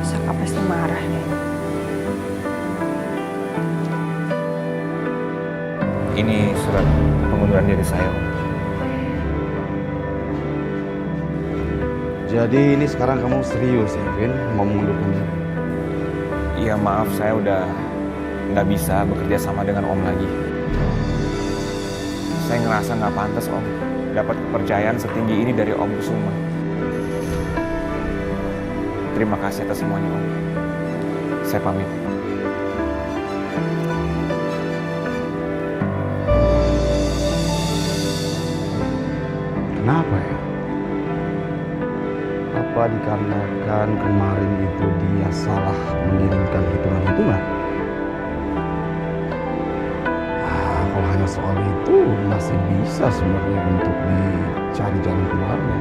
Saka pasti marah nih. Ini surat pengunduran diri saya, Om. Jadi ini sekarang kamu serius ya, Vin? Mau mengundurkan diri? Iya, maaf saya udah nggak bisa bekerja sama dengan Om lagi. Saya ngerasa nggak pantas, Om, dapat kepercayaan setinggi ini dari Om Kusuma. Terima kasih atas semuanya, Om. Saya pamit. Kenapa ya? Apa dikarenakan kemarin itu dia salah mengirimkan hitungan-hitungan? Kalau hanya soal itu masih bisa sebenarnya untuk dicari jalan keluarnya.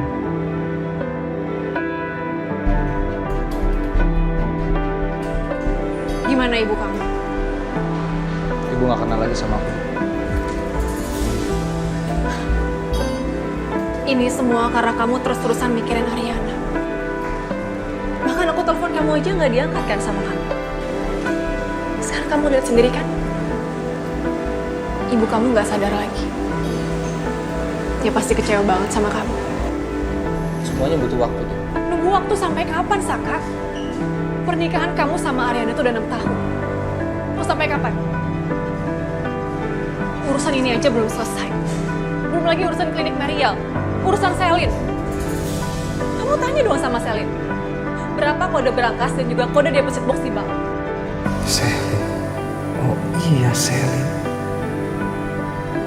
Gimana ibu kamu? Ibu gak kenal lagi sama aku. Ini semua karena kamu terus-terusan mikirin Ariana. Bahkan aku telepon kamu aja nggak diangkat kan sama kamu. Sekarang kamu lihat sendiri kan? Ibu kamu nggak sadar lagi. Dia pasti kecewa banget sama kamu. Semuanya butuh waktu. Nunggu waktu sampai kapan, Saka? Pernikahan kamu sama Ariana itu udah 6 tahun. Mau sampai kapan? Urusan ini aja belum selesai. Belum lagi urusan klinik Mariel. Urusan Selin. Kamu tanya dong sama Selin. Berapa kode berangkas dan juga kode deposit box di bank? Selin. Oh iya Selin.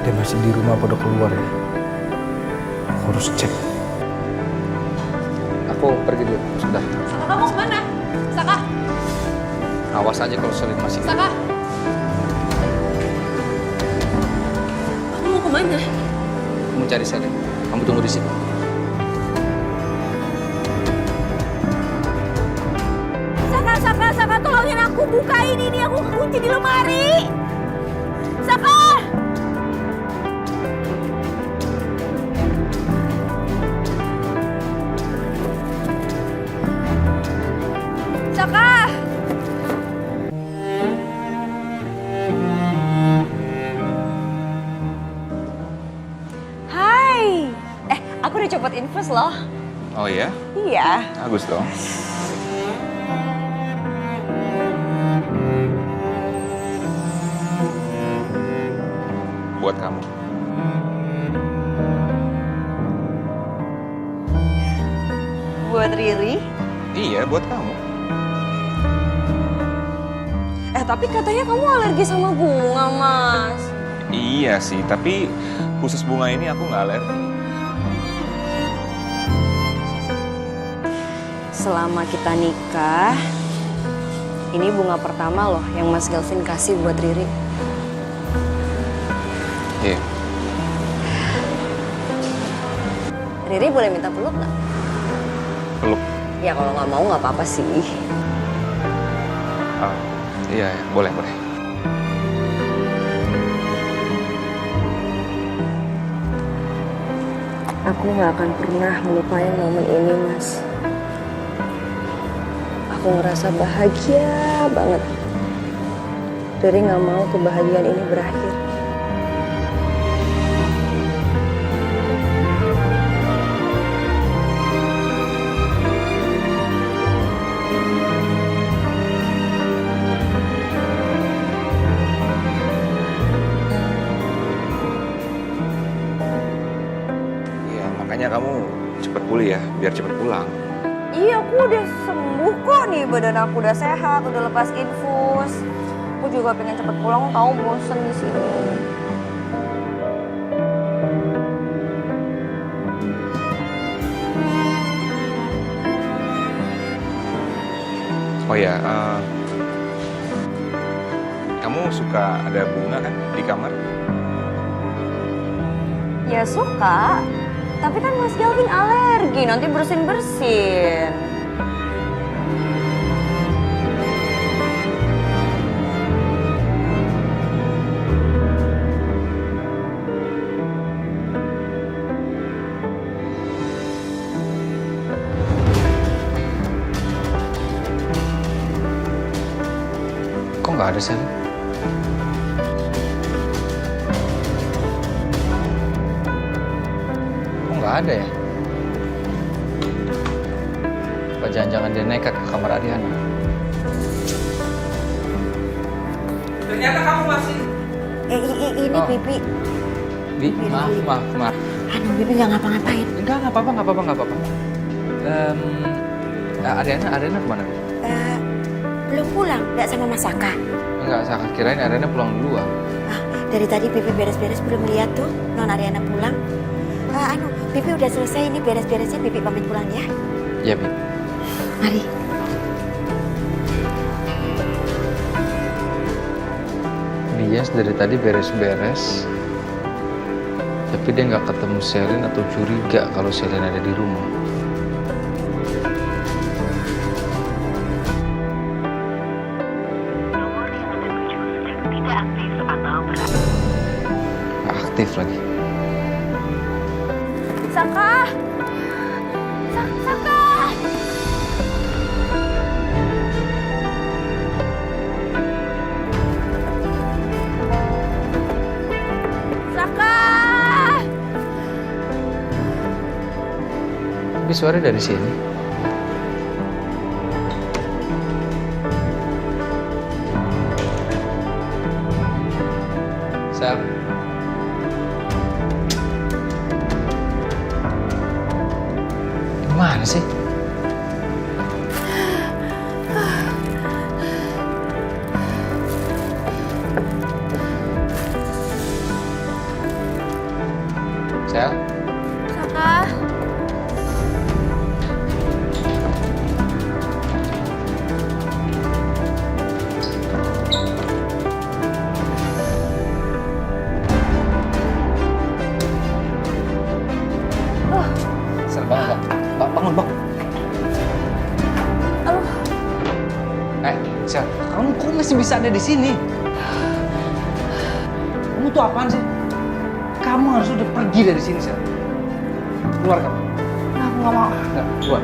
Dia masih di rumah apa udah keluar ya? Aku harus cek. Aku pergi dulu, sudah. Saka, kamu kemana? Saka? Awas aja kalau Selin masih. Saka? Kamu mau kemana? Aku mau cari Selin. Kamu tunggu di sini. Saka, tolongin aku, bukain ini, aku kunci di lemari. Saka! Saka! Hai! Aku udah cepet infus loh. Oh iya? Iya. Bagus dong. Buat kamu. Buat Riri. Iya, buat kamu. Tapi katanya kamu alergi sama bunga, Mas. Iya sih, tapi khusus bunga ini aku nggak alergi. Selama kita nikah, ini bunga pertama loh yang Mas Galvin kasih buat Riri. Iya. Riri boleh minta peluk nggak? Peluk? Ya kalau nggak mau nggak apa-apa sih. Iya, boleh. Aku nggak akan pernah melupain momen ini, Mas. Aku ngerasa bahagia banget. Riri nggak mau kebahagiaan ini berakhir. Iya, makanya kamu cepet pulih ya, biar cepet pulang. Iya, aku udah sembuh kok nih. Badan aku udah sehat, udah lepas infus. Aku juga pengen cepet pulang, tahu bosen di sini. Oh ya, kamu suka ada bunga kan di kamar? Ya suka, tapi kan Mas Galvin alergi, nanti bersin-bersin. Kok nggak ada sih? Kok nggak ada ya? Apa jangan-jangan dia nekat ke kamar Ariana? Ternyata kamu masih... Ini Oh. Bibi. Bi, maaf. Aduh, Bibi nggak ngapa-ngapain. Enggak apa-apa. Ariana kemana? Belum pulang, nggak sama Mas Saka. Enggak, saya kirain Ariana pulang duluan. Dari tadi Bibi beres-beres belum lihat tuh non Ariana pulang. Bibi udah selesai ini beres-beresnya, Bibi pamit pulang ya. Iya, Bi. Mari. Bias dari tadi beres-beres, tapi dia nggak ketemu Selin atau curiga kalau Selin ada di rumah. Nggak aktif lagi. Saka! Saka! Saka! Tapi suara dari sini. Sel. Gimana sih? Sel. Saka! Sel, bangun, Bang. Bangun, Bang. Sel, kamu kok masih bisa ada di sini? Kamu tuh apaan sih? Kamu harus udah pergi dari sini, Sel. Keluar kamu. Aku nggak mau. Nggak, keluar.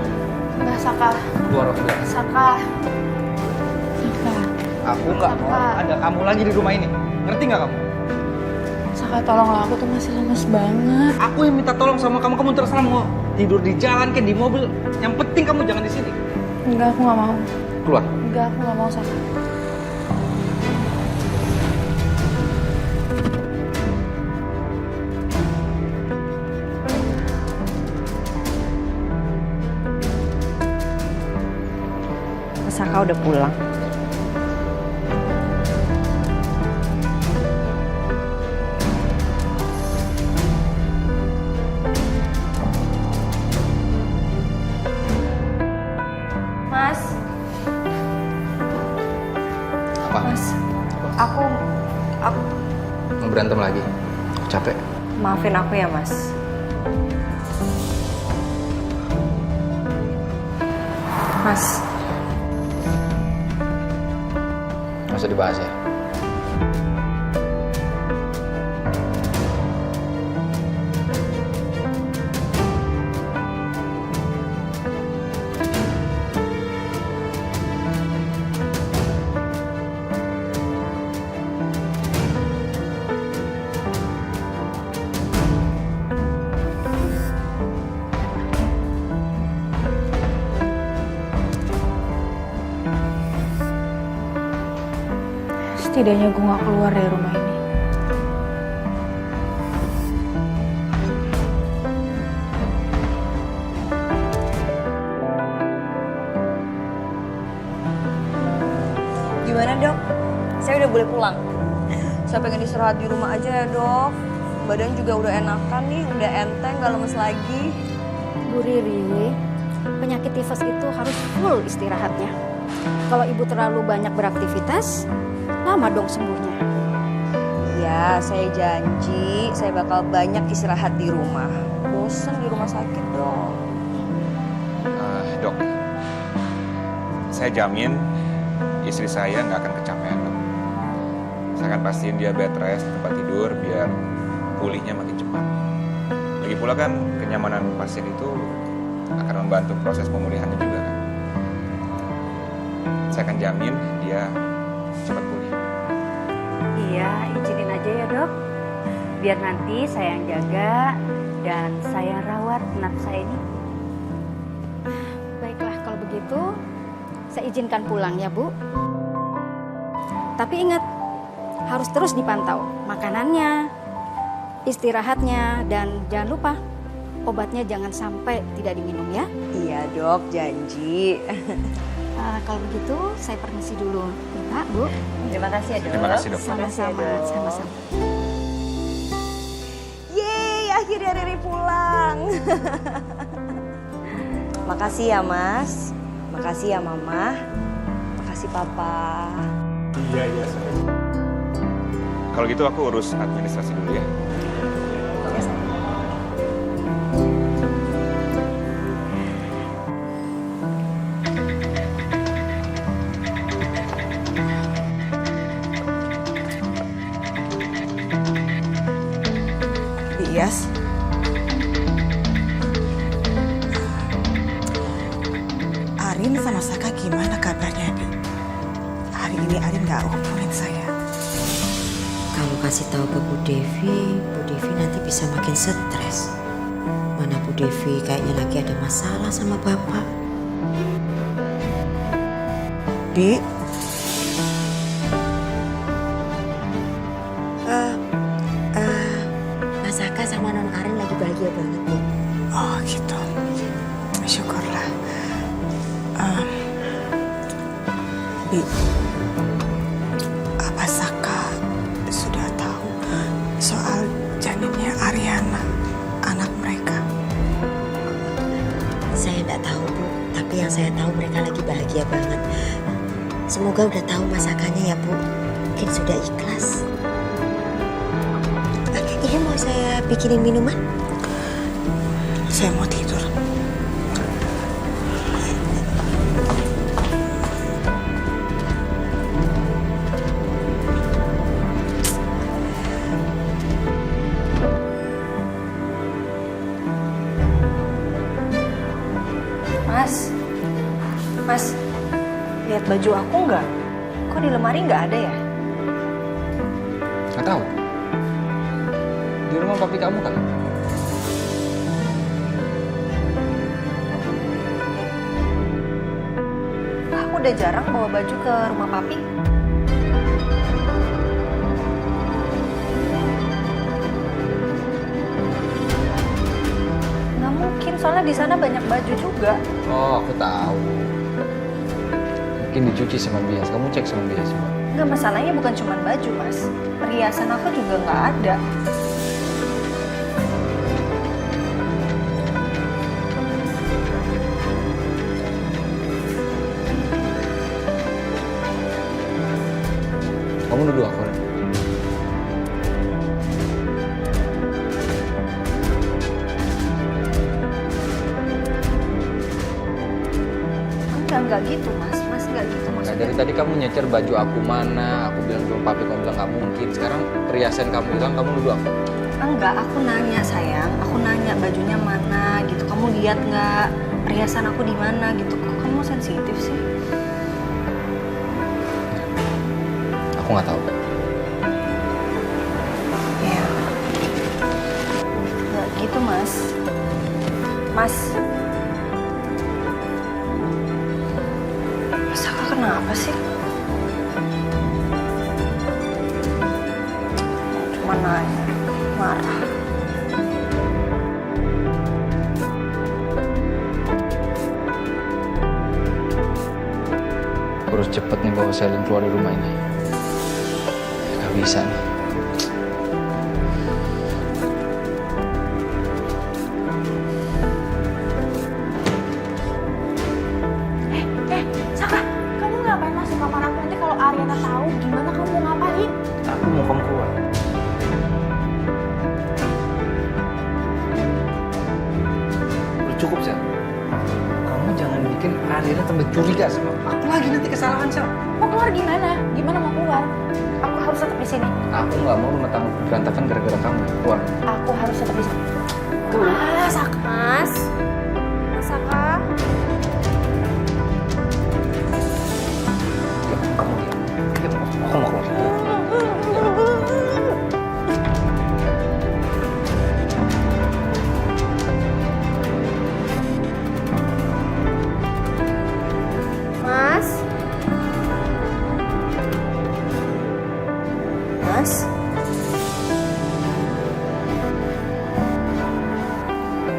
Nggak, Saka. Keluar aku bilang. Saka. Saka. Aku nggak mau ada kamu lagi di rumah ini. Ngerti nggak kamu? Saka, tolonglah, aku tuh masih lemes banget. Aku yang minta tolong sama kamu. Kamu terserah mau tidur di jalan, kayak di mobil. Yang penting kamu jangan di sini. Enggak, aku nggak mau. Keluar. Enggak, aku nggak mau, Saka. Saka udah pulang. Mas. Apa? Mas, aku Mau berantem lagi? Aku capek. maafin aku ya, Mas. Mas, Nggak usah dibahas ya. setidaknya gue gak keluar dari rumah ini. Gimana dok? Saya udah boleh pulang. Saya pengen istirahat di rumah aja ya dok. Badan juga udah enakan nih, udah enteng, gak lemes lagi. Bu Riri, penyakit tifus itu harus full istirahatnya. Kalau ibu terlalu banyak beraktivitas, lama dong sembuhnya. Ya, saya janji saya bakal banyak istirahat di rumah. Bosen di rumah sakit dok. Dok, saya jamin istri saya nggak akan kecapean, dok. Saya akan pastiin dia bed rest, tempat tidur, biar pulihnya makin cepat. Lagi pula kan kenyamanan pasien itu akan membantu proses pemulihannya juga kan. Saya akan jamin dia cepat pulih. Iya, izinin aja ya dok. Biar nanti saya yang jaga dan saya rawat anak saya ini. Baiklah kalau begitu, saya izinkan pulang ya Bu. Tapi ingat, harus terus dipantau makanannya, istirahatnya, dan jangan lupa obatnya jangan sampai tidak diminum ya. Iya dok, janji. Kalau begitu saya permisi dulu ya Pak, Bu. Terima kasih ya dok. Terima kasih, dok. Sama-sama, sama-sama. Yeay, akhirnya Riri pulang. Makasih ya Mas, makasih ya Mama, makasih Papa. Iya. Kalau gitu aku urus administrasi dulu ya. Iyas. Arin sama Saka gimana kabarnya, Di? Hari ini Arin nggak hubungin saya. Kalau kasih tahu ke Bu Devi nanti bisa makin stres. Mana Bu Devi kayaknya lagi ada masalah sama Bapak. Di, Mas Saka sama Non Arin lagi bahagia banget Bu. oh gitu. Syukurlah. Di, apa Saka sudah tahu soal janinnya Ariana, anak mereka? Saya nggak tahu Bu, tapi yang saya tahu mereka lagi bahagia banget. Semoga udah tahu masakannya ya Bu. Mungkin sudah ikhlas. Ini mau saya bikinin minuman? Saya mau tidur. Mas, lihat baju aku nggak? Kok di lemari nggak ada ya? Nggak tahu. Di rumah papi kamu kan? Aku udah jarang bawa baju ke rumah papi. Nggak mungkin, soalnya di sana banyak baju juga. Oh, aku tahu. Mungkin dicuci sama Bias. Kamu cek sama Bias. Nggak, masalahnya bukan cuma baju, Mas. Perhiasan aku juga nggak ada. Kamu nuduh aku, Ren? Enggak, nggak gitu mas nggak gitu Nah, maksudnya. dari tadi kamu nyecer baju aku mana, aku bilang belum papi, kamu bilang nggak mungkin. Sekarang perhiasan kamu hilang, kamu nuduh aku. Enggak, aku nanya sayang, aku nanya bajunya mana gitu. Kamu lihat nggak perhiasan aku di mana gitu? Kok kamu sensitif sih? Aku nggak tahu. Iya. Nggak gitu mas. Mas. Mas Saka kenapa sih? Cuma nanya, marah. Aku harus cepet nih bawa Selin keluar dari rumah ini. Gak bisa nih. Saka, kamu ngapain masuk kamar aku? Nanti kalau Ariana tahu gimana kamu mau ngapain? Aku mau kamu keluar. Udah cukup, Sel. Kamu jangan bikin Ariana tambah curiga sama aku lagi nanti kesalahan, Sel. Mau keluar gimana? Gimana mau keluar? Aku harus tetap di sini. Aku nggak mau rumah tangga berantakan gara-gara kamu. Keluar. Aku harus tetap di sini. Saka. Mas Saka. Kamu diam. Diam. Aku mau keluar. Mas? Mas?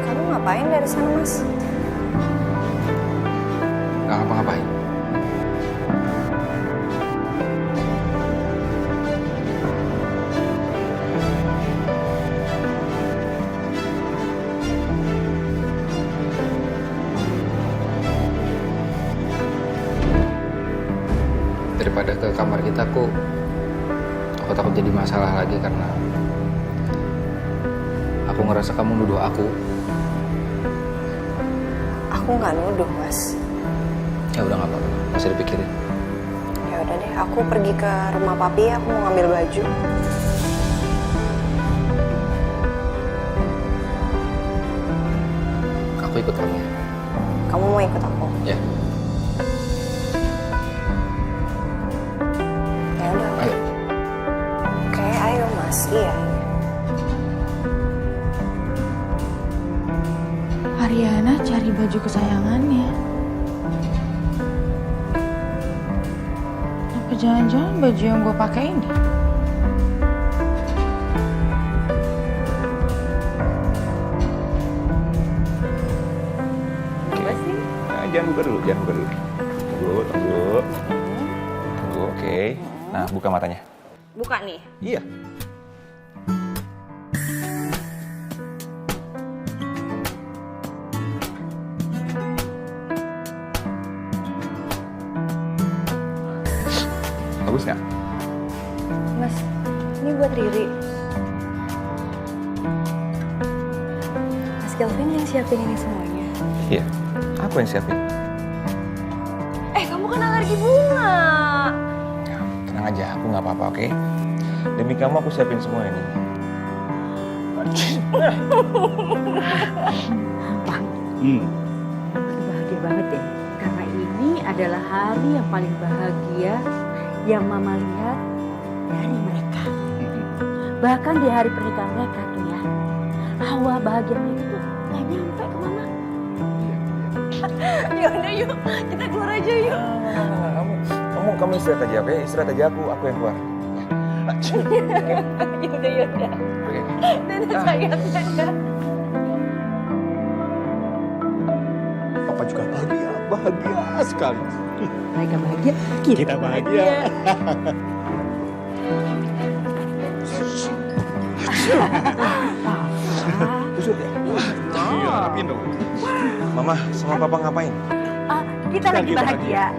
Kamu ngapain dari sana, Mas? Nggak ngapa-ngapain. Daripada ke kamar kita, aku takut jadi masalah lagi karena aku ngerasa kamu nuduh aku. Aku nggak nuduh, Mas. Ya udah nggak apa-apa, masih dipikirin. Ya udah deh, aku pergi ke rumah papi, aku mau ngambil baju. Aku ikut kamu ya. Kamu mau ikut aku? Ya. Ya udah. Ayo. Oke, ayo Mas. Iya. Ariana cari baju kesayangannya. Apa jangan-jangan baju yang gue pakai ini? Apa sih? Nah, jangan buka dulu. Tunggu. Oke. Nah, buka matanya. Buka nih. Iya. Bagus nggak? Mas, ini buat Riri. Mas Kelvin yang siapin ini semuanya. Iya. Aku yang siapin. Kamu kan alergi bunga. Tenang aja, aku nggak apa-apa, oke? Demi kamu aku siapin semua ini. Pak, bahagia banget deh. Karena ini adalah hari yang paling bahagia yang Mama lihat dari mereka. Bahkan di hari pernikahan mereka tuh ya, hawa bahagia mereka tuh gak nyampe ke Mama. Yaudah yuk, kita keluar aja yuk. Kamu istirahat aja, oke? Istirahat aja, aku yang keluar. Yaudah. Oke. Dadah sayang, dadah. Papa juga bahagia sekali. Mereka bahagia, kita bahagia. Kusut ya? Iya, rapiin dong. Mama sama Papa ngapain? Kita lagi bahagia.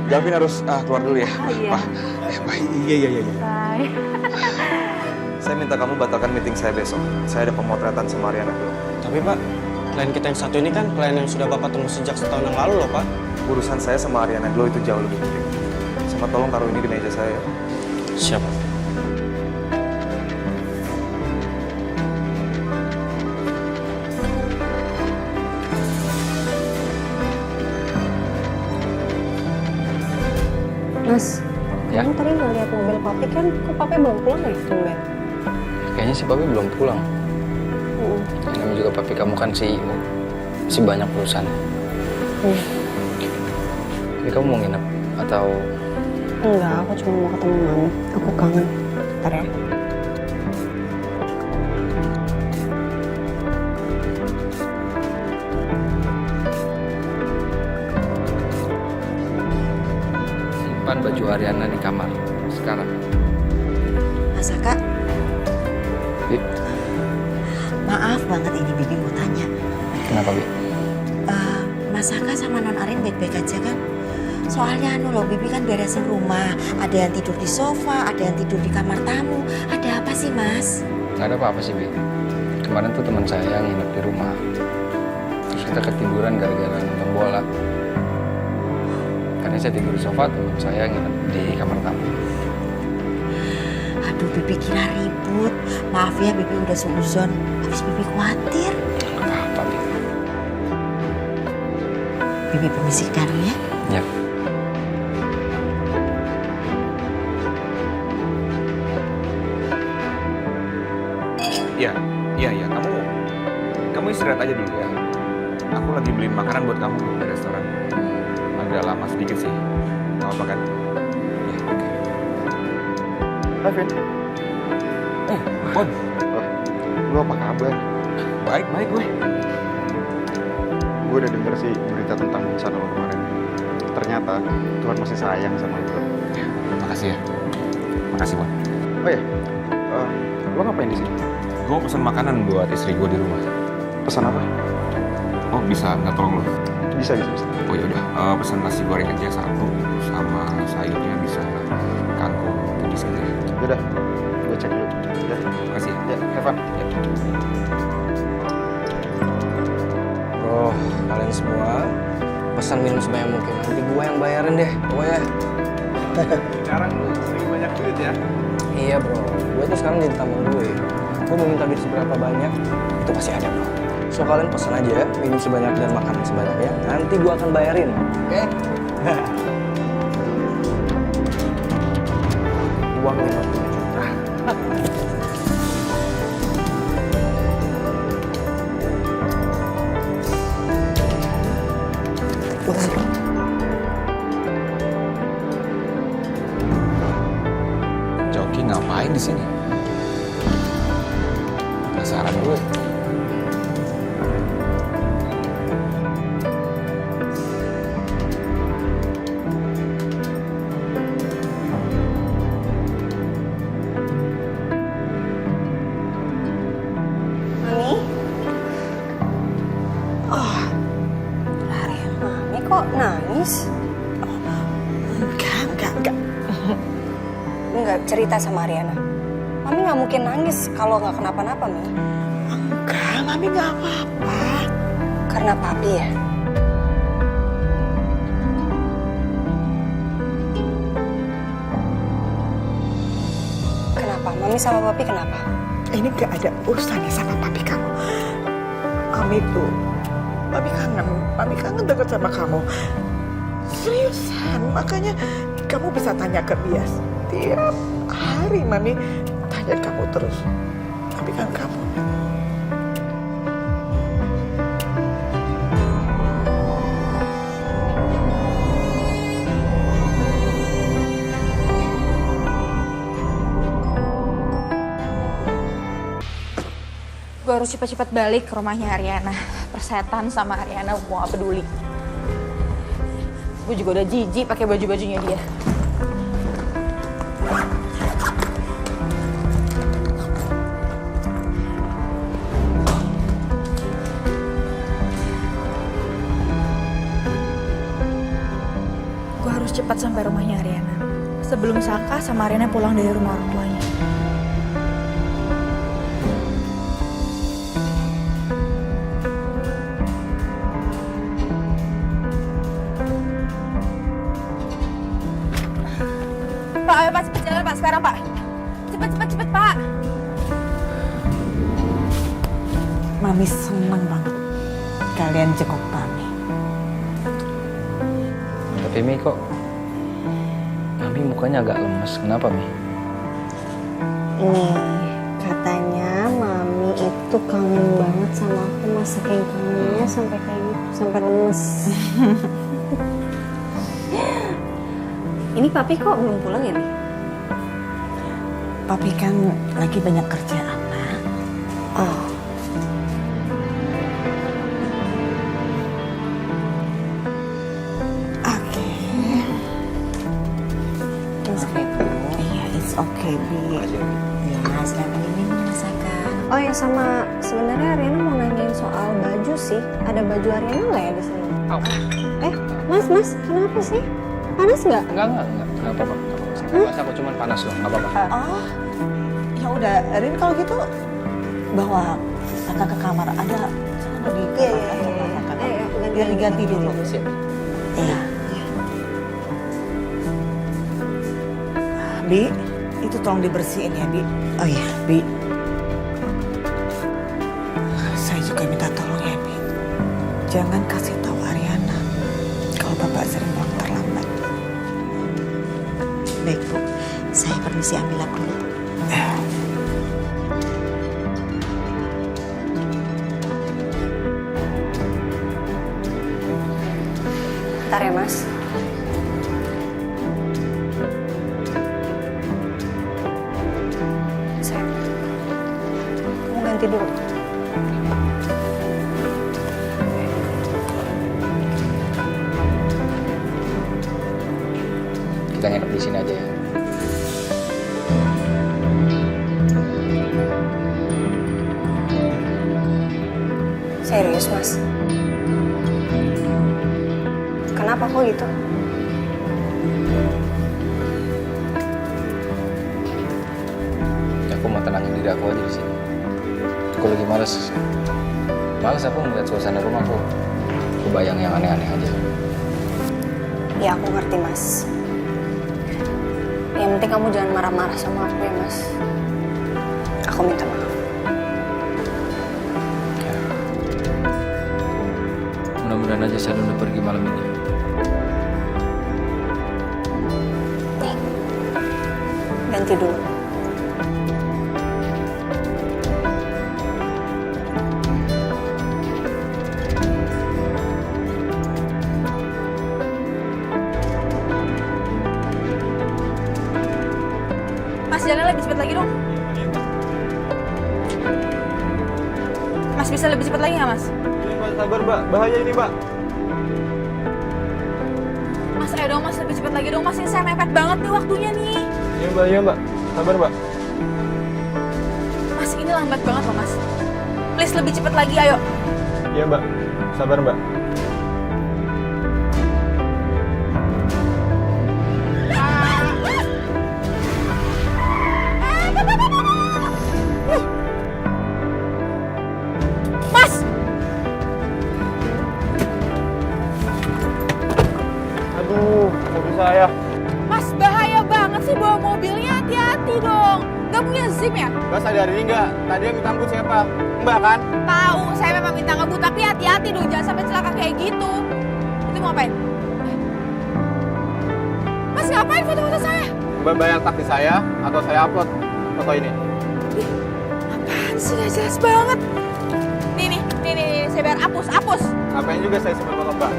Gavin harus keluar dulu ya. Iya. Iya. Bye. Saya minta kamu batalkan meeting saya besok. Saya ada pemotretan sama Ariana dulu. Tapi Pak, klien kita yang satu ini kan klien yang sudah Bapak tunggu sejak setahun yang lalu loh Pak. Urusan saya sama Ariana Glow itu jauh lebih penting. Sama tolong taruh ini di meja saya. Siap Pak. Mas, Ya? kamu tadi nggak lihat mobil papi kan? Kok papi belum pulang ya, tumben? Kayaknya si papi belum pulang. Ini namanya juga papi kamu kan CEO. Masih banyak perusahaan. Jadi kamu mau nginep atau? Enggak, aku cuma mau ketemu mami. Aku kangen. Bentar ya. Simpan baju Ariana di kamar sekarang. Mas Aka, Bi, maaf banget ini Bibi mau tanya. kenapa Bi? Mas Aka sama Non Arin baik-baik aja kan? Soalnya loh, Bibi kan beresin rumah. Ada yang tidur di sofa, ada yang tidur di kamar tamu. Ada apa sih Mas? Nggak ada apa-apa sih Bi. Kemarin tuh teman saya yang nginep di rumah. Terus kita ketiduran gara-gara nonton bola. Karena saya tidur di sofa, teman saya nginep di kamar tamu. Aduh, Bibi kira ribut. Maaf ya, Bibi udah seuzon. Habis Bibi khawatir. Nggak apa-apa Bi. Bibi permisi dulu ya. Ya. Iya. Kamu istirahat aja dulu ya. Aku lagi beliin makanan buat kamu di restoran. Agak lama sedikit sih. Gak apa kan? Iya, oke. Hai, Vin. Bon. Lu apa kabar? Baik gue. Gue udah denger sih berita tentang bencana lo kemarin. Ternyata Tuhan masih sayang sama lo. Makasih ya. Makasih, Bon. Oh ya, lo ngapain di sini? Gue pesan makanan buat istri gue di rumah. Pesan apa? Oh, bisa nggak tolong lo? Bisa. Oh yaudah, pesan nasi goreng aja satu, sama sayurnya bisa kangkung pedis gitu ya. Yaudah, gue cek dulu. Ya, makasih ya. Ya, Evan. Ya. Bro, kalian semua pesan minum sebanyak mungkin. Nanti gue yang bayarin deh, pokoknya. Sekarang lu sering banyak duit ya? Iya bro, gue tuh sekarang jadi tamu gue. Gue mau minta duit seberapa banyak, itu pasti ada bro. So kalian pesan aja, minum sebanyak dan makan sebanyak ya. Nanti gue akan bayarin, oke? Uang 50 juta. Joki ngapain di sini? Penasaran gue. Mami? Oh, Arian, Mami kok nangis? Enggak. Enggak cerita sama Ariana. Mami nggak mungkin nangis kalau nggak kenapa-napa, Mi. Enggak, Mami nggak apa-apa. Karena papi ya? Kenapa? Mami sama papi kenapa? Ini nggak ada urusannya sama papi kamu. Mami kangen deket sama kamu. Seriusan, makanya kamu bisa tanya ke dia setiap hari. Mami tanya kamu terus. Tapi kan kamu. Gue harus cepat-cepat balik ke rumahnya Ariana. Persetan sama Ariana, gue gak peduli. Gue juga udah jijik pakai baju-bajunya dia. Gue harus cepat sampai rumahnya Ariana. Sebelum Saka sama Ariana pulang dari rumah orang tuanya. Pak, ayo Pak, cepet jalan Pak, sekarang Pak. Cepet Pak. Mami seneng banget kalian jenguk Mami. Tapi Mi kok Mami mukanya agak lemes. Kenapa Mi? Nih, katanya Mami itu kangen banget sama aku, masakin kamunya sampai kayak gitu, sampai lemes. Ini Papi kok belum pulang ya, Mi? Papi kan lagi banyak kerjaan, Nak. Oh. Oke. Iya, it's okay, Bi. Ya, siapa ini masakan? Oh ya, sama sebenarnya Ariana mau nanyain soal baju sih. Ada baju Ariana nggak ya di sini? Mas, kenapa sih? Panas nggak? Enggak. Kenapa, Pak? Pas aku cuma panas loh, nggak apa-apa. Oh, ya udah, Rin kalau gitu bawa kakak ke kamar. Ada sana di kamar. Biar diganti dulu. Iya. Bi, itu tolong dibersihin ya, Bi. Oh iya, Bi. Saya juga minta tolong ya, Bi. Jangan kasih tahu Ariana kalau Bapak sering pulang terlambat. Baik, Bu. Saya permisi ambil lap dulu. Bentar ya, Mas. Sayang, kamu ganti dulu. Kita nginep di sini aja ya. Serius, Mas? Kenapa kok gitu? Aku mau tenangin diri aku aja di sini. Aku lagi males aku ngeliat suasana rumah aku. Aku bayang yang aneh-aneh aja. Ya, aku ngerti, Mas. Yang penting kamu jangan marah-marah sama aku ya, Mas. Aku minta maaf. Mudah-mudahan aja Shalom udah pergi malam ini. Nih, ganti dulu. Mas, jalan lebih cepat lagi dong. Mas, bisa lebih cepat lagi nggak, Mas? Sabar, Mbak. Bahaya ini, Mbak. Mas, ayo dong, Mas, lebih cepat lagi dong. Mas, ini saya mepet banget nih waktunya nih. Iya, Mbak. Sabar, Mbak. Mas, ini lambat banget loh, Mas. Please, lebih cepat lagi, ayo. Iya, Mbak. Sabar, Mbak. Mas! Aduh, mobil saya. Mas, bahaya banget sih bawa mobilnya. Hati-hati dong. Gak punya SIM ya? Mbak sadar ini nggak? Tadi yang minta ngebut siapa? Mbak kan? Tahu, saya memang minta ngebut, tapi hati-hati dong, jangan sampai celaka kayak gitu. Itu mau ngapain? Mas, ngapain foto-foto saya? Mbak bayar taksi saya atau saya upload foto ini? Apaan sih, gak jelas banget. Nih, saya bayar, hapus. Ngapain juga saya simpan foto Mbak?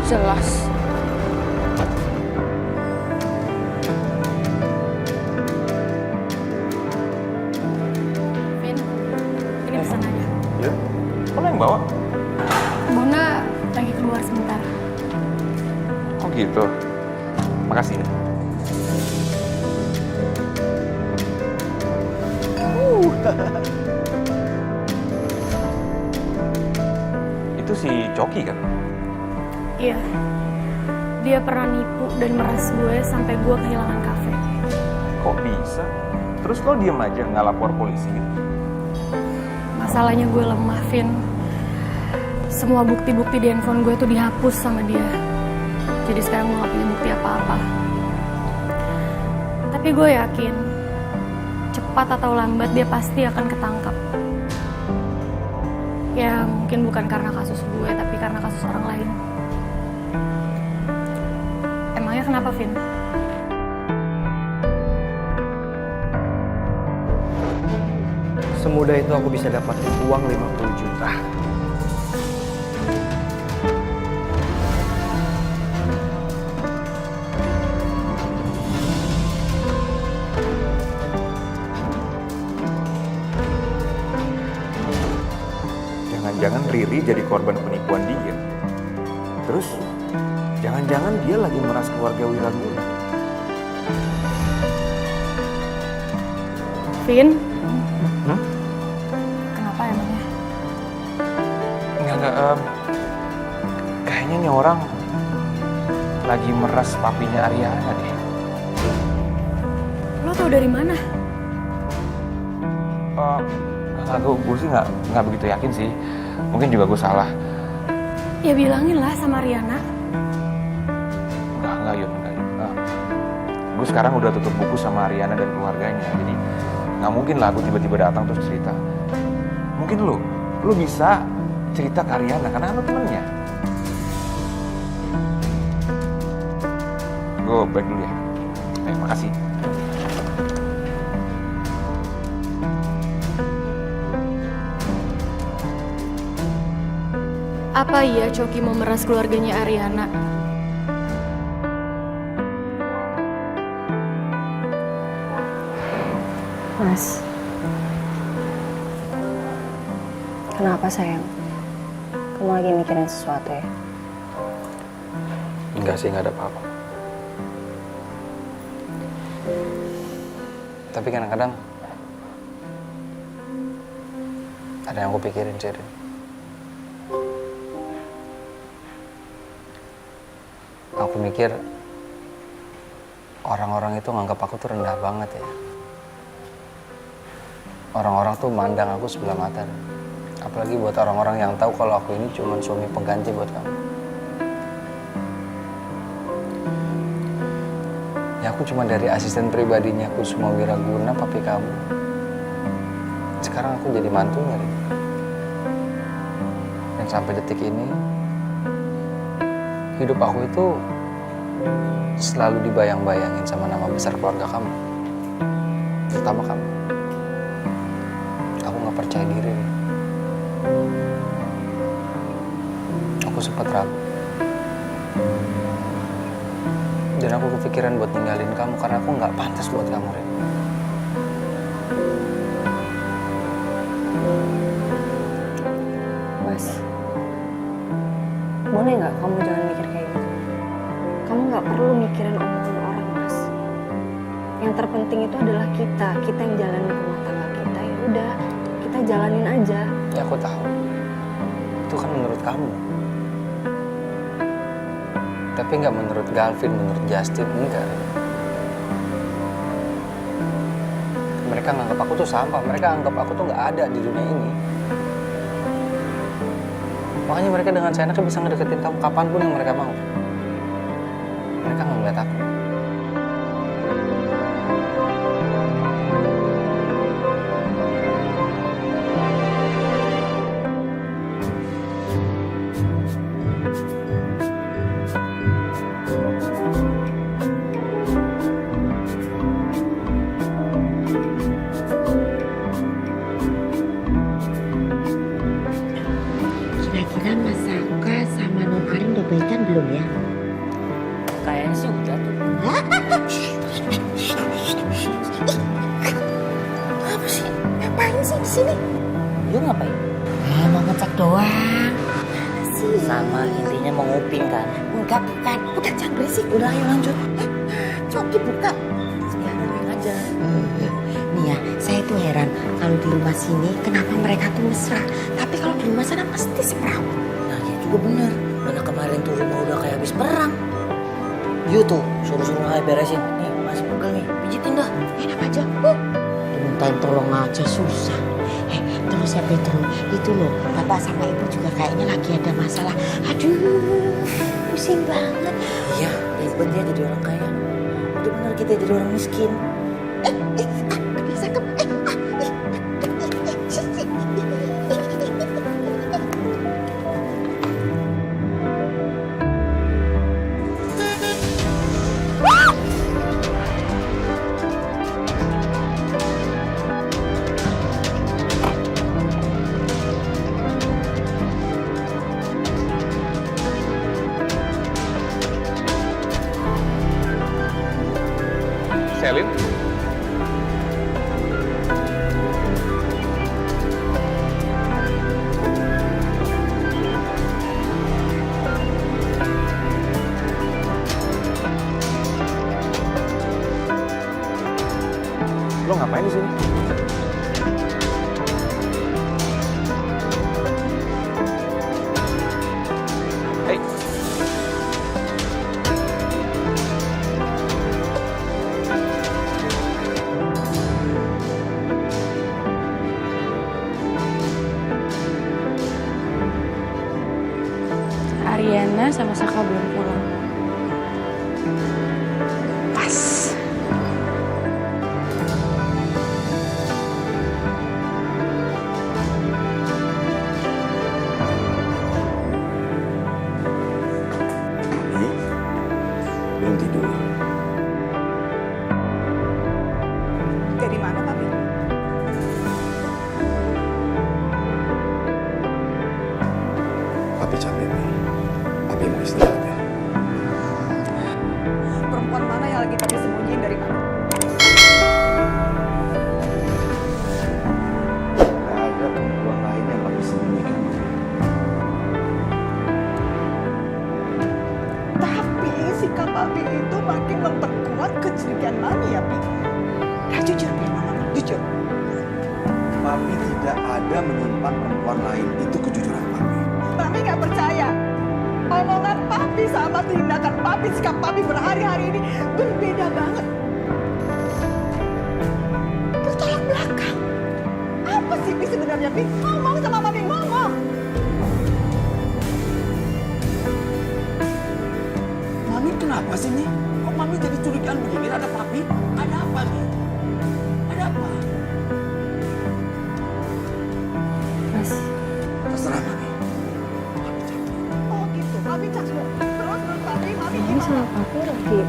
Jelas. Vin, ini pesanannya. Ya, kok lo yang bawa? Bona lagi keluar sebentar. Oh gitu. Makasih. Itu si Coki kan? Iya, dia pernah nipu dan meras gue sampai gue kehilangan kafe. Kok bisa? Terus lo diem aja nggak lapor polisi gitu? Masalahnya gue lemah, Vin. semua bukti-bukti di handphone gue tuh dihapus sama dia. Jadi sekarang gue gak punya bukti apa-apa. Tapi gue yakin cepat atau lambat dia pasti akan ketangkap. Ya mungkin bukan karena kasus gue, tapi karena kasus orang lain. Emangnya kenapa, Vin? Semudah itu aku bisa dapatin uang 50 juta. Jangan-jangan Riri jadi korban penipuan dia. Terus, jangan-jangan dia lagi meras keluarga Wiraguna. Vin? Kenapa emangnya? Enggak, kayaknya nih orang lagi meras papinya Ariana deh. Lo tau dari mana? Gue sih nggak begitu yakin sih. Mungkin juga gue salah. Ya bilangin lah sama Riana. Enggak Yud. Gue sekarang udah tutup buku sama Ariana dan keluarganya. Jadi nggak mungkin lah gue tiba-tiba datang terus cerita. Mungkin lu bisa cerita ke Ariana karena lu temennya. Gue balik dulu ya. Makasih. Apa iya Coki mau meras keluarganya Ariana? Mas, kenapa sayang? Kamu lagi mikirin sesuatu ya? Enggak sih, nggak ada apa-apa. Tapi kadang-kadang ada yang aku pikirin sih, Rin. Aku mikir orang-orang itu nganggap aku tuh rendah banget ya. Orang-orang tuh mandang aku sebelah mata. Apalagi buat orang-orang yang tahu kalau aku ini cuma suami pengganti buat kamu. Ya aku cuma dari asisten pribadinya Kusuma Wiraguna, papi kamu. Sekarang aku jadi mantunya, Rin. Dan sampai detik ini hidup aku itu selalu dibayang-bayangin sama nama besar keluarga kamu. Terutama kamu. Aku gak percaya diri. Aku sempat ragu. Dan aku kepikiran buat ninggalin kamu karena aku gak pantas buat kamu, Rin. Mas, boleh nggak kamu jangan mikir kayak gitu? Kamu nggak perlu mikirin omongan orang, Mas. Yang terpenting itu adalah kita yang jalanin rumah tangga kita. Ya udah, kita jalanin aja. Ya aku tahu. Itu kan menurut kamu. Tapi nggak menurut Galvin, menurut Justin, enggak. Mereka nganggap aku tuh sampah. Mereka anggap aku tuh nggak ada di dunia ini. Makanya mereka dengan seenaknya bisa ngedeketin kamu kapanpun yang mereka mau. Mereka nggak ngeliat aku. Kira-kira Mas Saka sama Non Arin udah baikan belum ya? Kayaknya sih udah tuh. Apa sih? Ngapain sih di sini? Lu ngapain? Mau ngecek doang. Sih. Sama intinya mau nguping kan? Enggak, bukan. Udah jangan berisik. Udah ayo lanjut. Coki buka. Sekarang aja. Nih ya, saya tuh heran kalau di rumah sini kenapa mereka tuh mesra. Tapi kalau di rumah sana pasti semerawut. Nah ya juga bener. Mana kemarin tuh rumah udah kayak habis perang. Yuk tuh, suruh-suruh aja beresin. Nih, masih pegel nih. Pijitin dah. Enak aja. Dimintain tolong aja susah. Terus ya Pedro, itu loh, bapak sama ibu juga kayaknya lagi ada masalah. Aduh, pusing banget. Iya, ribetnya jadi orang kaya. Udah bener kita jadi orang miskin. Cakep. Selin? Lo ngapain di sini? Hey. Ariana sama Saka belum pulang. Pas. Belum tidur. Dari mana, Papi? Papi capek, Mi. Papi mau istirahat ya. Perempuan mana yang lagi Papi sembunyiin dari Papi? Gak ada perempuan lain yang Papi sembunyikan, Mami. Tapi sikap Papi itu makin memperkuat kecurigaan Mami ya, Pi. Nah, jujur, Pi, Mama. Jujur. Papi tidak ada menyimpan perempuan lain. Itu kejujuran Papi. Mami nggak percaya. Omongan Papi sama tindakan Papi, sikap Papi berhari-hari ini berbeda banget. Bertolak belakang. Apa sih Pi sebenarnya, Pi? Ngomong sama Mami, ngomong. Mami kenapa sih, Mi? Kok Mami jadi curigaan begini? Ada Papi? Ada apa, Mi? Ada apa? Mas, Terserah, Mami. Oh gitu, Papi capek. Terus menurut Papi, Mami ini gimana? sama Papi lagi.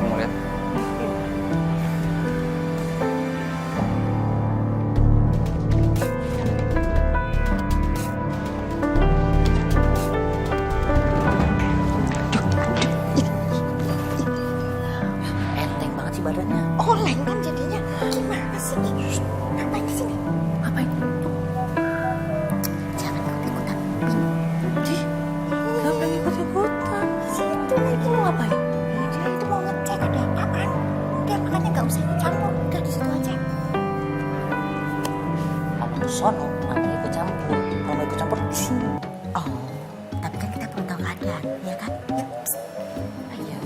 Mau lihat? Enteng banget sih badannya. Oleng kan jadinya. Gimana sih? Ngapain di sini? Ngapain? Jangan ikut-ikutan. Kenapa ikut-ikutan? Situ lagi. Mau ngapain? Dia itu mau ngecek ada apaan. Udah makanya nggak usah ikut campur. Udah di situ aja. Kamu tuh sono, namanya ikut campur. Kalau mau ikut campur di sini. Oh, tapi kan kita belum tahu keadaan, ya kan? Yuk. Psst. Ayo.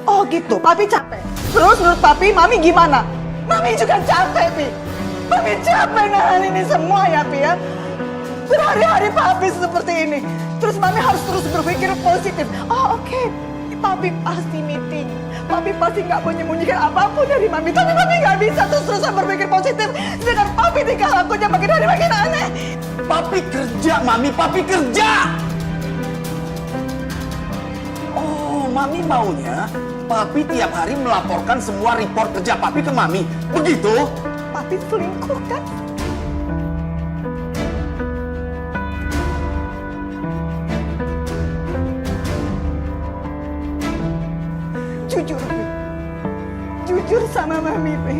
Oh gitu, Papi capek. Terus menurut Papi, Mami gimana? Mami juga capek, Pi. Mami capek nahan ini semua ya, Pi ya. Berhari-hari Papi seperti ini. Terus Mami harus terus berpikir positif. Oh oke, Papi pasti meeting. Papi pasti nggak menyembunyikan apapun dari Mami. Tapi Mami nggak bisa terus-terusan berpikir positif. Sedangkan Papi tingkah lakunya makin hari makin aneh. Papi kerja, Mami. Papi kerja! Oh, Mami maunya Papi tiap hari melaporkan semua report kerja Papi ke Mami. Begitu? Papi selingkuh kan? Jujur, Pi. Jujur sama Mami, Pi.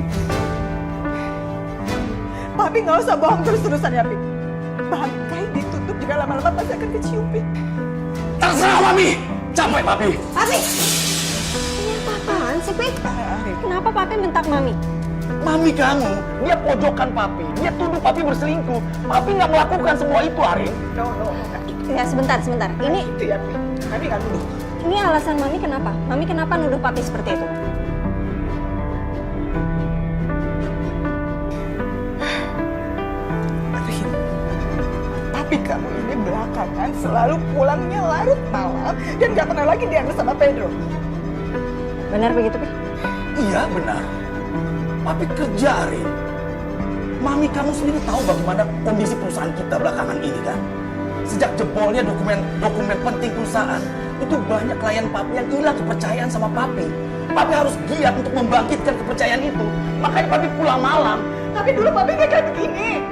Papi nggak usah bohong terus-terusan ya, Pi. Bangkai ditutup juga lama-lama pasti akan kecium, Pi. Terserah, Mami! Capek, Papi! Papi! Ini apa-apaan sih, Pi? Kenapa Papi bentak Mami? Mami kamu, dia pojokkan Papi. Dia tuduh Papi berselingkuh. Papi nggak melakukan semua itu, Arin. No. Ya, sebentar. Ini Itu ya, Pi. Mami nggak nuduh. Ini alasan Mami kenapa? Mami kenapa nuduh Papi seperti itu? Tapi kamu ini belakangan selalu pulangnya larut malam dan nggak pernah lagi diantar sama Pedro. Benar begitu, Pi? Iya benar. Papi kerja, Rin. Mami kamu sendiri tahu bagaimana kondisi perusahaan kita belakangan ini kan? Sejak jebolnya dokumen penting perusahaan, itu banyak klien Papi yang hilang kepercayaan sama Papi. Papi harus giat untuk membangkitkan kepercayaan itu. Makanya Papi pulang malam. Tapi dulu Papi nggak kayak begini.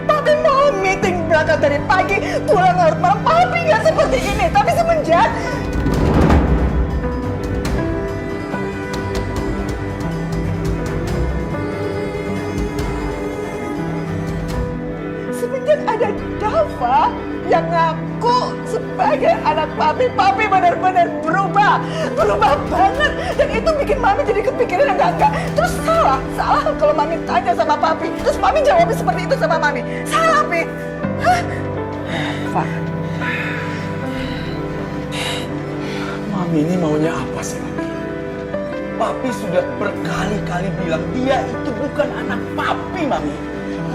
Papi mau meeting berangkat dari pagi, pulang larut malam. Papi nggak seperti ini. Tapi semenjak ada Dava yang ngaku sebagai anak Papi, Papi benar-benar berubah banget, dan itu bikin Mami jadi kepikiran yang enggak. Terus salah kalau Mami tanya sama Papi, terus Mami jawabnya seperti itu sama Mami. Salah, Pi. Hah? Fah, Mami ini maunya apa sih, Mami? Papi sudah berkali-kali bilang dia itu bukan anak Papi, Mami.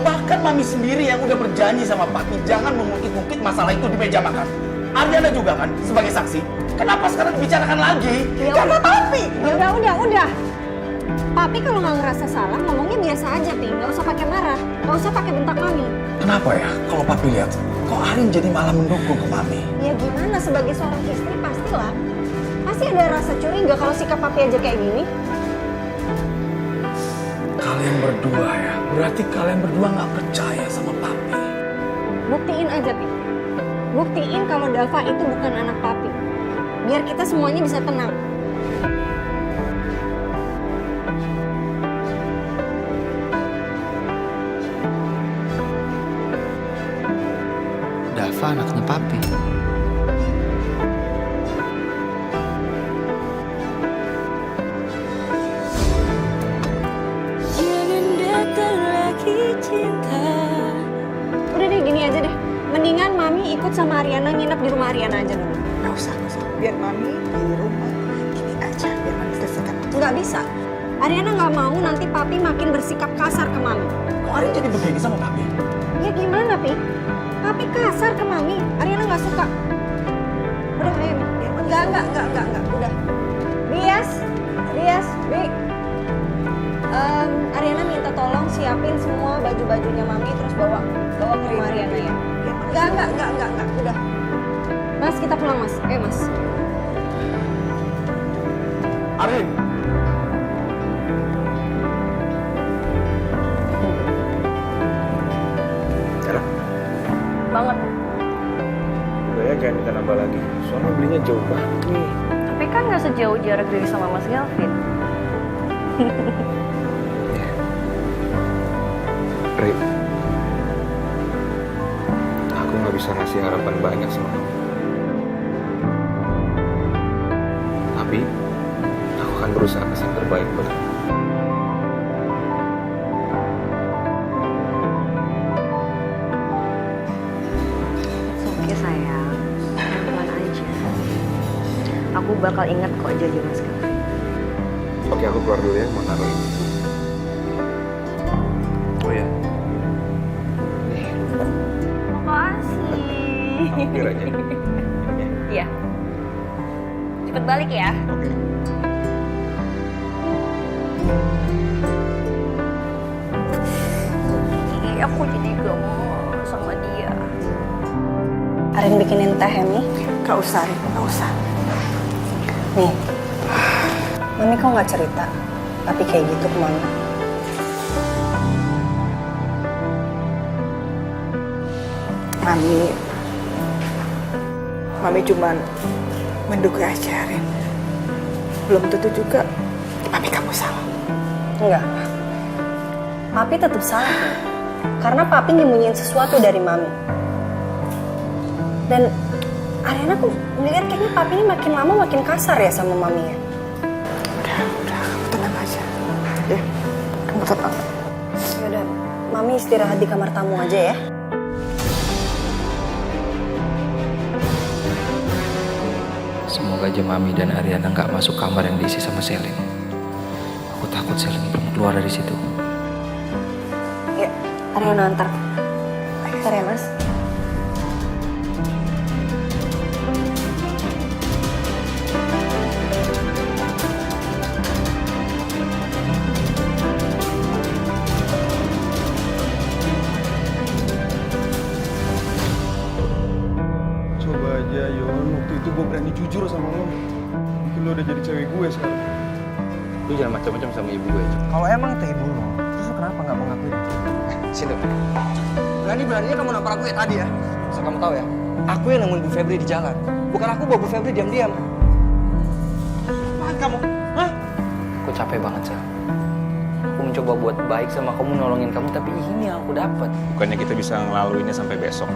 Bahkan Mami sendiri yang udah berjanji sama Papi jangan mengungkit-ungkit masalah itu di meja makan. Ariana juga kan sebagai saksi. Kenapa sekarang dibicarakan lagi? Karena Papi. Udah. Papi kalau nggak ngerasa salah ngomongnya biasa aja, Pi. Nggak usah pakai marah, nggak usah pakai bentak Mami. Kenapa ya kalau Papi lihat kok Arin jadi malah mendukung ke Mami? Ya gimana, sebagai seorang istri pastilah. Pasti ada rasa curiga kalau sikap Papi aja kayak gini. Kalian berdua ya, berarti kalian berdua nggak percaya sama Papi. Buktiin aja, Pi. Buktiin kalau Dava itu bukan anak Papi. Biar kita semuanya bisa tenang. Dava anaknya Papi. Udah deh, gini aja deh. Mendingan Mami ikut sama Ariana nginep di rumah Ariana aja dulu. Nggak usah. Biar Mami di rumah gini aja, biar Mami selesaikan. Nggak bisa. Ariana nggak mau nanti Papi makin bersikap kasar ke Mami. Kok Arin jadi begini sama Papi? Ya gimana, Pi? Papi kasar ke Mami. Ariana nggak suka. Udah, ayo. Enggak. Udah. Bias, Bi. Ariana minta tolong siapin semua baju-bajunya Mami terus bawa ke rumah Ariana ya. Enggak. Udah. Mas, kita pulang, Mas. Ayo, Mas. Arin. Banget. Udah ya, jangan minta nambah lagi. Soalnya belinya jauh banget nih. Tapi kan nggak sejauh jarak dari sama Mas Galvin. Ri, aku nggak bisa ngasih harapan banyak sama kamu. Tapi aku akan berusaha kasih yang terbaik buat kamu. Oke sayang, pelan aja. Aku bakal ingat kok janji Mas Galvin. Oke, aku keluar dulu ya, mau naruh ini. Oh ya. Nih, lupa. Makasih. Hampir aja. Iya. Cepet balik ya. Oke. Aku jadi gemes sama dia. Arin bikinin teh ya, Mi? Nggak usah, Rin. Nggak usah. Nih, Mami kok nggak cerita? Tapi kayak gitu ke Mami. Mami cuman menduga aja, Rin. Belum tentu juga Mami kamu salah. Enggak. Papi tetap salah, Mi. Karena Papi nyembunyiin sesuatu dari Mami. Dan Ariana kok ngeliat kayaknya Papi ini makin lama makin kasar ya sama Mami ya. Udah, kamu tenang aja. Ya, kamu tenang. Yaudah, Mami istirahat di kamar tamu aja ya. aja Mami dan Ariana nggak masuk kamar yang diisi sama Selin. Aku takut Selin belum keluar dari situ. Ya, Ariana antar. Ntar ya, Mas. Coba aja Yon, waktu itu gue berani jujur sama lo. Mungkin lo udah jadi cewek gue sekarang. Lu jangan macam-macam sama ibu gue. Kalau emang itu ibu lo, terus lu kenapa nggak mau ngakuin? Sini. Berani-beraninya kamu nampar aku ya tadi ya. Asal kamu tahu ya, aku yang nemuin Bu Febri di jalan. Bukan aku bawa Bu Febri diam-diam. Apaan kamu? Hah? Aku capek banget, Sel. Aku mencoba buat baik sama kamu, nolongin kamu, tapi ini yang aku dapat. Bukannya kita bisa ngelaluinnya sampai besok.